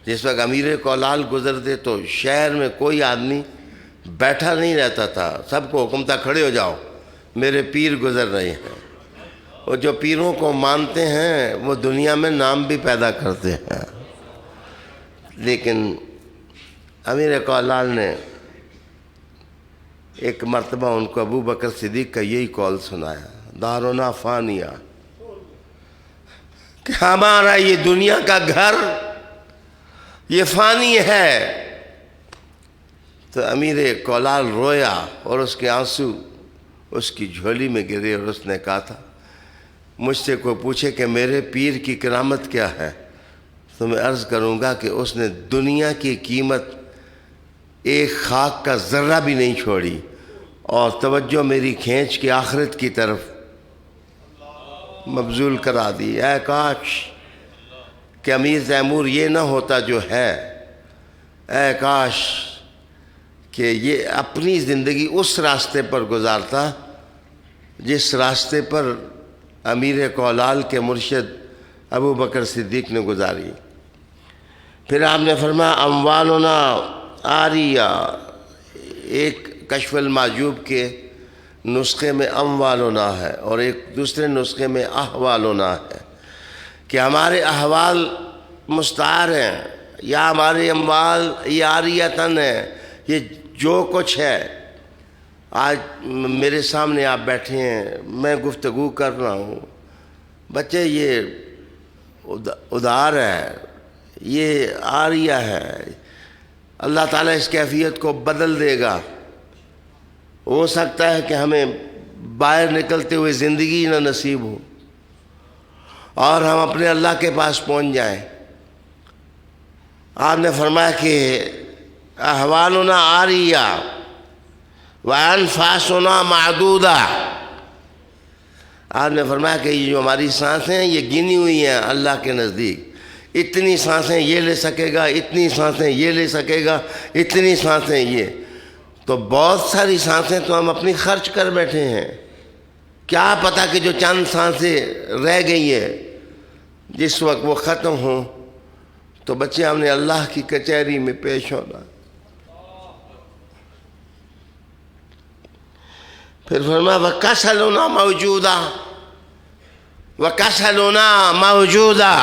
جس وقت امیر کولال گزرتے تو شہر میں کوئی آدمی بیٹھا نہیں رہتا تھا، سب کو حکم تھا کھڑے ہو جاؤ، میرے پیر گزر رہے ہیں۔ اور جو پیروں کو مانتے ہیں وہ دنیا میں نام بھی پیدا کرتے ہیں۔ لیکن امیر کولال نے ایک مرتبہ ان کو ابو بکر صدیق کا یہی قول سنایا، دارنا فانیہ، کہ ہمارا یہ دنیا کا گھر یہ فانی ہے۔ تو امیر کولال رویا اور اس کے آنسو اس کی جھولی میں گرے، اور اس نے کہا تھا مجھ سے کوئی پوچھے کہ میرے پیر کی کرامت کیا ہے تو میں عرض کروں گا کہ اس نے دنیا کی قیمت ایک خاک کا ذرہ بھی نہیں چھوڑی، اور توجہ میری کھینچ کے آخرت کی طرف مبذول کرا دی۔ اے کاش کہ امیر تیمور یہ نہ ہوتا جو ہے، اے کاش کہ یہ اپنی زندگی اس راستے پر گزارتا جس راستے پر امیر کولال کے مرشد ابو بکر صدیق نے گزاری۔ پھر آپ نے فرمایا اموالنا عاریہ، ایک کشف المعجوب کے نسخے میں اموالنا ہے اور ایک دوسرے نسخے میں احوالنا ہے، کہ ہمارے احوال مستعار ہیں یا ہمارے اموال یہ عاریتاً ہے، یہ جو کچھ ہے۔ آج میرے سامنے آپ بیٹھے ہیں، میں گفتگو کر رہا ہوں، بچے یہ ادھار ہے، یہ عاریہ ہے، اللہ تعالیٰ اس کیفیت کو بدل دے گا۔ ہو سکتا ہے کہ ہمیں باہر نکلتے ہوئے زندگی نہ نصیب ہو اور ہم اپنے اللہ کے پاس پہنچ جائیں۔ آپ نے فرمایا کہ احوالنا عاریہ وانفاسنا معدودہ، آپ نے فرمایا کہ یہ جو ہماری سانسیں ہیں یہ گنی ہوئی ہیں اللہ کے نزدیک، اتنی سانسیں یہ لے سکے گا، اتنی سانسیں یہ لے سکے گا، اتنی سانسیں یہ۔ تو بہت ساری سانسیں تو ہم اپنی خرچ کر بیٹھے ہیں، کیا پتہ کہ جو چند سانسیں رہ گئی ہیں جس وقت وہ ختم ہوں تو بچے ہم نے اللہ کی کچہری میں پیش ہونا۔ پھر فرمایا وَكَسَلُنَا مَوْجُودًا وَكَسَلُنَا مَوْجُودًا،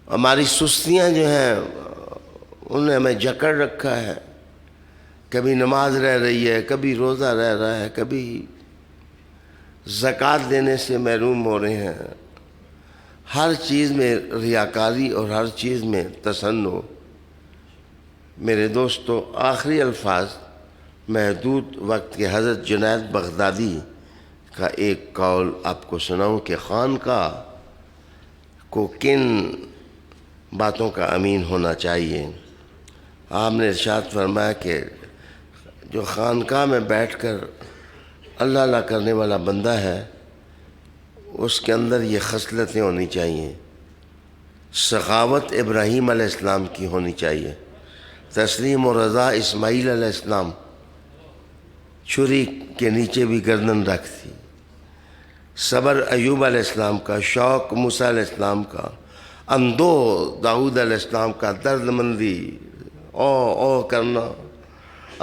ہماری سستیاں جو ہیں انہوں نے ہمیں جکڑ رکھا ہے، کبھی نماز رہ رہی ہے، کبھی روزہ رہ رہا ہے، کبھی زکوٰۃ دینے سے محروم ہو رہے ہیں، ہر چیز میں ریاکاری اور ہر چیز میں تصنع۔ میرے دوستو، آخری الفاظ محدود وقت کے حضرت جنید بغدادی کا ایک قول آپ کو سناؤں کہ خانقاہ کو کن باتوں کا امین ہونا چاہیے۔ آپ نے ارشاد فرمایا کہ جو خانقاہ میں بیٹھ کر اللہ اللہ کرنے والا بندہ ہے اس کے اندر یہ خصلتیں ہونی چاہیے، سخاوت ابراہیم علیہ السلام کی ہونی چاہیے، تسلیم و رضا اسماعیل علیہ السلام چھری کے نیچے بھی گردن رکھتی، صبر ایوب علیہ السلام کا، شوق موسیٰ علیہ السلام کا، اندو داؤد علیہ السلام کا، درد مندی او کرنا،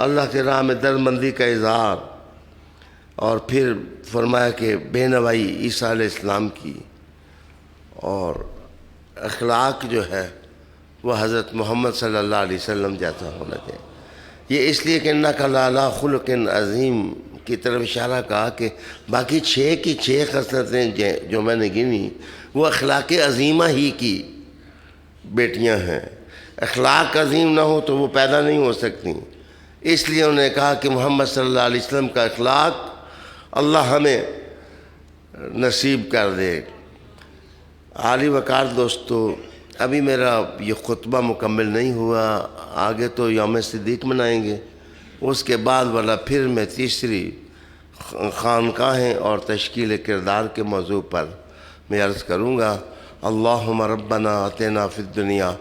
اللہ کے راہ میں درد مندی کا اظہار، اور پھر فرمایا کہ بے نوائی عیسیٰ علیہ السلام کی، اور اخلاق جو ہے وہ حضرت محمد صلی اللہ علیہ وسلم جیسا ہونا چاہیے۔ یہ اس لیے کہ انک لعلی خلق عظیم کی طرف اشارہ کہا کہ باقی 6 کی 6 خصلتیں جو میں نے گنی وہ اخلاق عظیمہ ہی کی بیٹیاں ہیں۔ اخلاق عظیم نہ ہو تو وہ پیدا نہیں ہو سکتی، اس لیے انہوں نے کہا کہ محمد صلی اللہ علیہ وسلم کا اخلاق اللہ ہمیں نصیب کر دے۔ عالی وقار دوستو، ابھی میرا یہ خطبہ مکمل نہیں ہوا، آگے تو یوم صدیق منائیں گے، اس کے بعد والا پھر میں تیسری خانقاہیں اور تشکیل کردار کے موضوع پر میں عرض کروں گا۔ اللہم ربنا آتنا فی الدنیا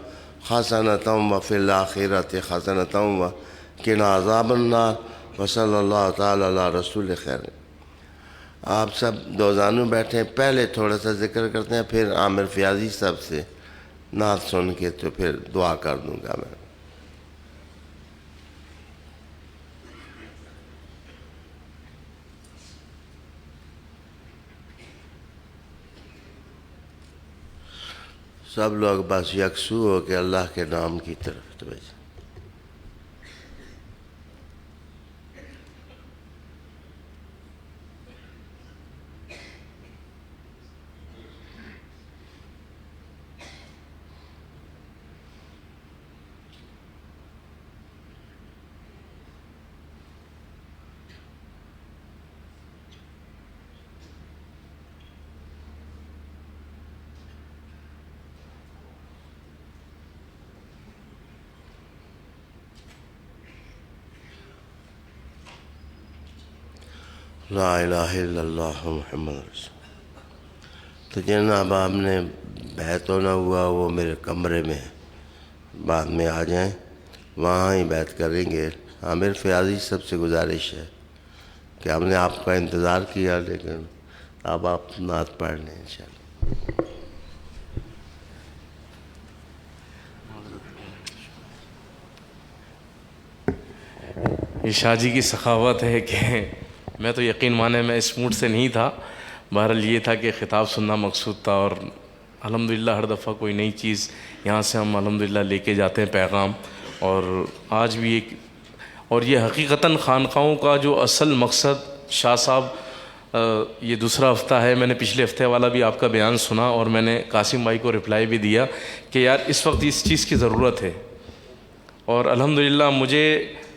حسنۃ وفی الآخرۃ حسنۃ وقنا عذاب النار، وصلی اللہ تعالی علی رسول خیر۔ آپ سب دوزانوں بیٹھیں، پہلے تھوڑا سا ذکر کرتے ہیں، پھر عامر فیاضی صاحب سے نعت سن کے تو پھر دعا کر دوں گا میں۔ سب لوگ بس یکسو ہو کے اللہ کے نام کی طرف توجہ۔ لا الہ الا اللہ محمد رسول۔ تو جناب آپ نے بیعت ہونا ہوا وہ میرے کمرے میں بعد میں آ جائیں، وہاں ہی بیعت کریں گے۔ عامر فیاضی سب سے گزارش ہے کہ ہم نے آپ کا انتظار کیا، لیکن اب آپ نعت پڑھ لیں انشاءاللہ۔ یہ شاہ جی کی سخاوت ہے کہ میں تو یقین مانے میں اس موڈ سے نہیں تھا، بہرحال یہ تھا کہ خطاب سننا مقصود تھا، اور الحمدللہ ہر دفعہ کوئی نئی چیز یہاں سے ہم الحمدللہ لے کے جاتے ہیں پیغام، اور آج بھی ایک، اور یہ حقیقتاً خانقاہوں کا جو اصل مقصد شاہ صاحب، یہ دوسرا ہفتہ ہے، میں نے پچھلے ہفتے والا بھی آپ کا بیان سنا اور میں نے قاسم بھائی کو رپلائی بھی دیا کہ یار اس وقت اس چیز کی ضرورت ہے، اور الحمدللہ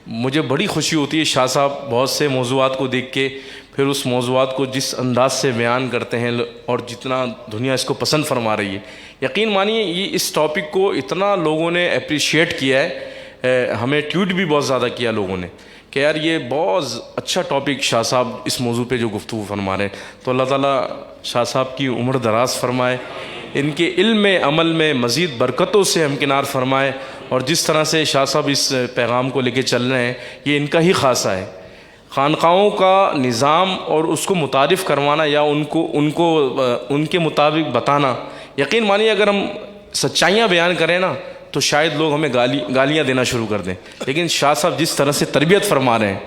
مجھے بڑی خوشی ہوتی ہے شاہ صاحب بہت سے موضوعات کو دیکھ کے پھر اس موضوعات کو جس انداز سے بیان کرتے ہیں اور جتنا دنیا اس کو پسند فرما رہی ہے۔ یقین مانیے یہ اس ٹاپک کو اتنا لوگوں نے اپریشیٹ کیا ہے، ہمیں ٹویٹ بھی بہت زیادہ کیا لوگوں نے کہ یار یہ بہت اچھا ٹاپک شاہ صاحب اس موضوع پہ جو گفتگو فرما رہے ہیں۔ تو اللہ تعالیٰ شاہ صاحب کی عمر دراز فرمائے، ان کے علم میں عمل میں مزید برکتوں سے ہمکنار فرمائے، اور جس طرح سے شاہ صاحب اس پیغام کو لے کے چل رہے ہیں یہ ان کا ہی خاصہ ہے۔ خانقاہوں کا نظام اور اس کو متعارف کروانا یا ان کے مطابق بتانا، یقین مانیے اگر ہم سچائیاں بیان کریں نا تو شاید لوگ ہمیں گالیاں دینا شروع کر دیں، لیکن شاہ صاحب جس طرح سے تربیت فرما رہے ہیں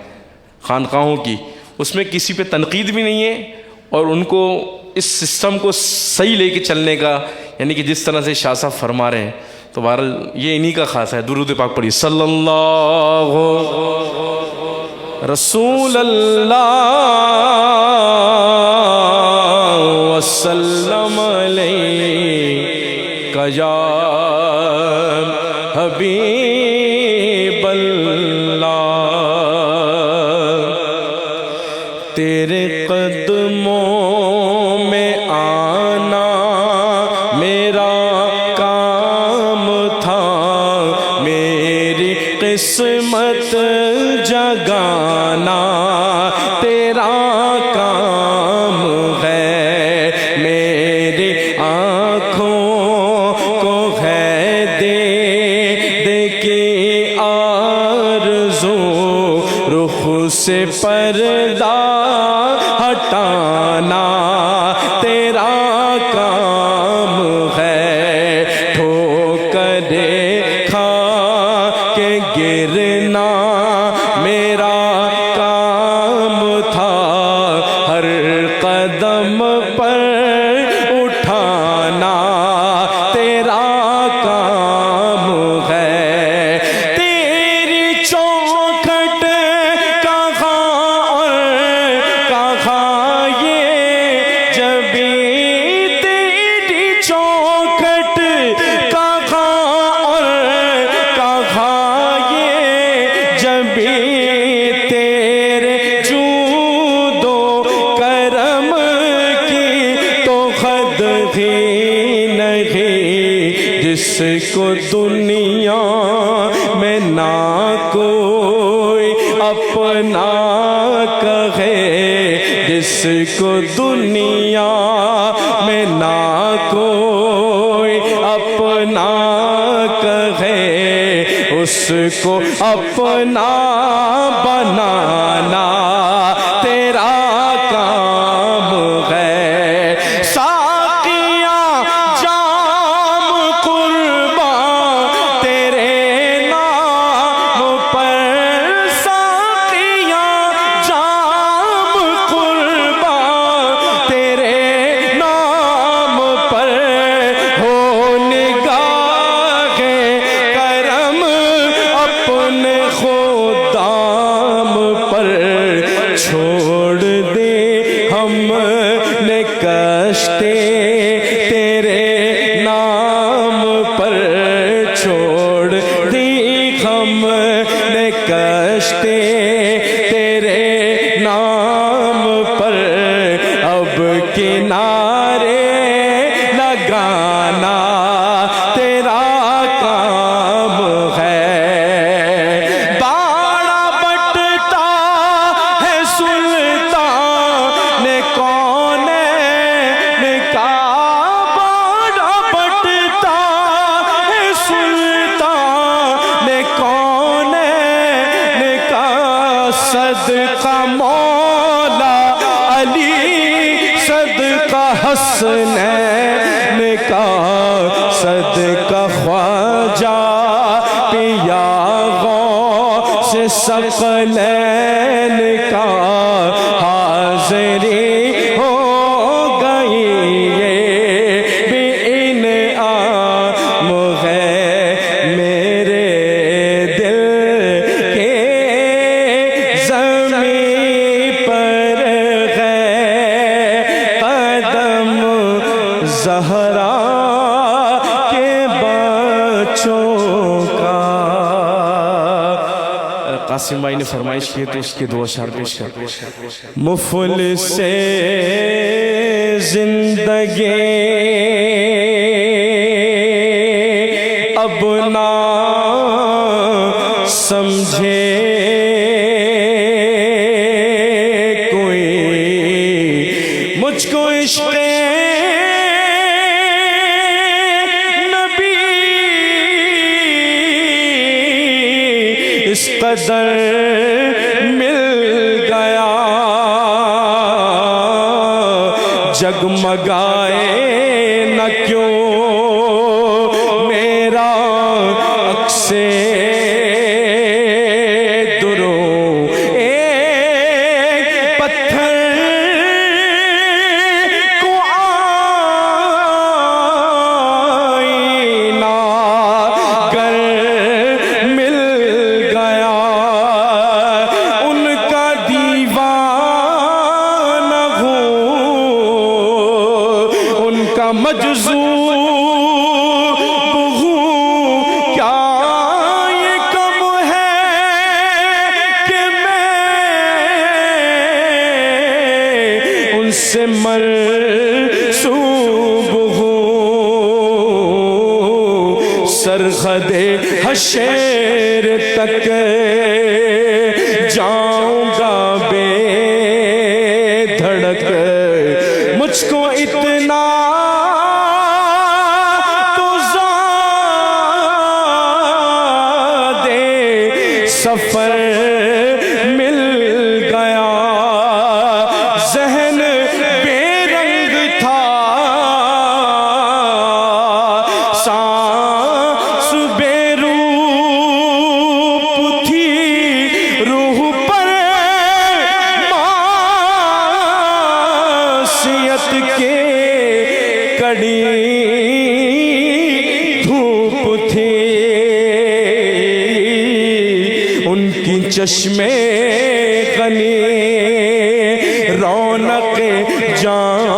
خانقاہوں کی، اس میں کسی پہ تنقید بھی نہیں ہے، اور ان کو اس سسٹم کو صحیح لے کے چلنے کا، یعنی کہ جس طرح سے شاہ صاحب فرما رہے ہیں، تو بہرحال یہ انہی کا خاص ہے۔ درود پاک پڑھیے، صلی اللہ رسول اللہ وسلم علیہ یا حبیب اللہ، تیرے قدموں میں آنا میرا کام تھا، میری قسمت جگانا تیرا کام ہے، میری آنکھوں کو ہے دے کے سے پردہ ہٹانا تیرا کام ہے، ٹھوکریں کھا کے گرنا میرا کام تھا، ہر قدم پر اٹھانا تیرا کام ہے، تیری چوکھٹ کہاں اور کہاں یہ جبیں، تیری چوکھٹ کہاں اور کہاں یہ جبیں، تیرے جود و کرم کی تو حد ہی نہیں، جس کو دنیا میں نہ کوئی اپنا کہے، جس کو دنیا میں نہ کوئی اپنا کہے، اس کو اپنا بنانا تیرا کام ہے، ساقیاں جام قرباں تیرے نام پر، ساقیاں جام قرباں تیرے نام پر، ہو نگاہ کرم اپنے خدام پر، چھوڑ دے ہم نے کشتے تیرے نام پر، چھوڑ دی ہم نے کشتے تیرے نام پر، اب کنارے لگانا تیرا کام ہے، باڑا بٹتا ہے سلطان نے کون کا، باڑا بٹتا ہے سلطان نے کون کا، صدقہ مولا علی صدقہ حسنین کا، صدقہ خواجہ پیا غوث ثقلین کا، حاضری ہو گئی یہ بھی انعام ہے، میرے دل کے زمین پر ہے قدم زہرا کے بچوں کا۔ قاسم بھائی نے فرمائش کی تو اس کے دو اشعار پیش کر، مفلس زندگی اب نہ سمجھے کوئی، مجھ کو عشق نبی اس قدر مل گیا، جگمگائے نہ کیوں میرا عکس درو، ایک پتھر کو آئینہ گر مل گیا، ان کا دیوانہ ہوں، ان کا مجذوب ہوں، کیا یہ کم ہے کہ میں ان سے مرسوب ہوں، سرحد حشر تک جاؤں گا بے دھڑک، مجھ کو اتنا تو زیادہ سفر مل چشمے غنی رونق جان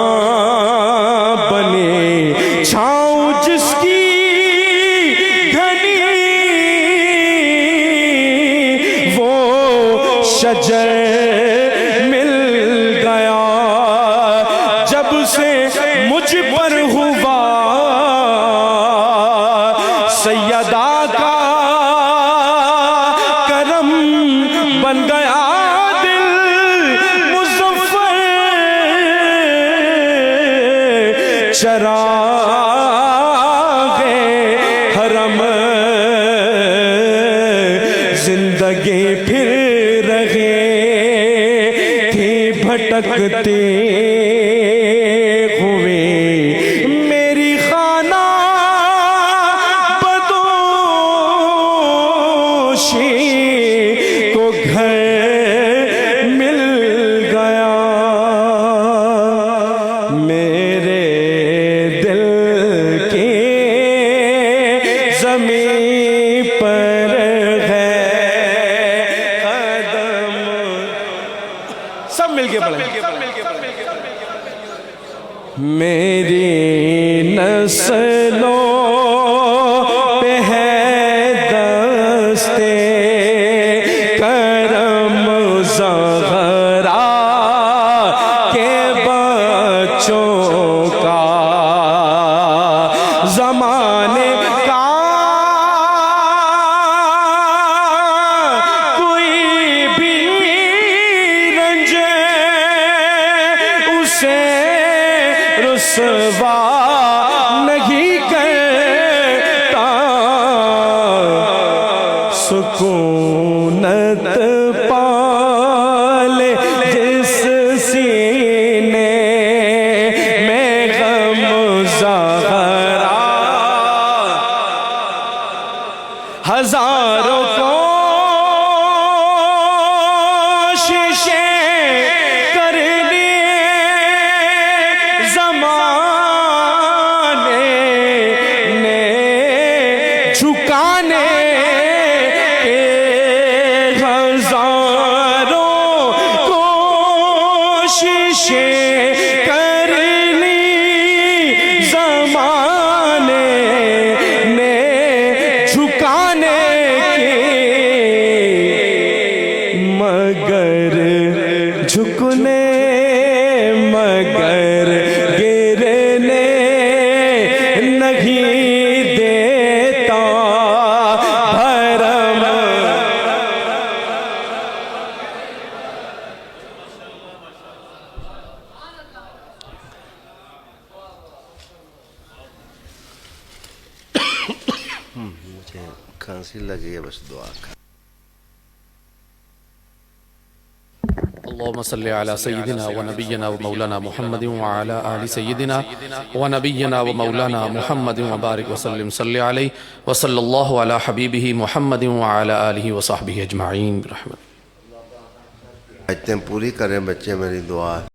بنے، چھاؤں جس کی گھنی وہ شجر مل گیا، جب سے مجھ پر ہوا سیدہ کا کرم، بن گیا دل مظفر چراغ حرم، زندگی پھر رہے تھی بھٹکتے ہوئے، میری خانہ بدوشی کو گھر مل گیا، میرے دل کی زمین پر ہے قدم، سب مل کے پڑھیں، میری نسلوں پہ ہے دستے کرم زہرا کے بچوں کا، زمانے کا کوئی بھی رنج اسے رسوا نہیں کرتا، سکونت پالے جس سینے میں غم زہرا، ہزاروں کوششیں کر لی زمانے نے، جھکانے کے ہزاروں کوششیں کر لی زمانے نے، جھکانے کے مگر جھکنے مگر گرنے نہیں دیتا بھرم، مجھے کھانسی لگی ہے، بس دعا کر. اللهم صل على سيدنا ونبينا ومولانا محمد وعلى آل سيدنا ونبينا ومولانا محمد وبارك وسلم صل عليه وصلى الله على حبيبه محمد وعلى آله وصحبه أجمعين برحمته. آیتیں پوری کریں بچے، میری دعا ہے.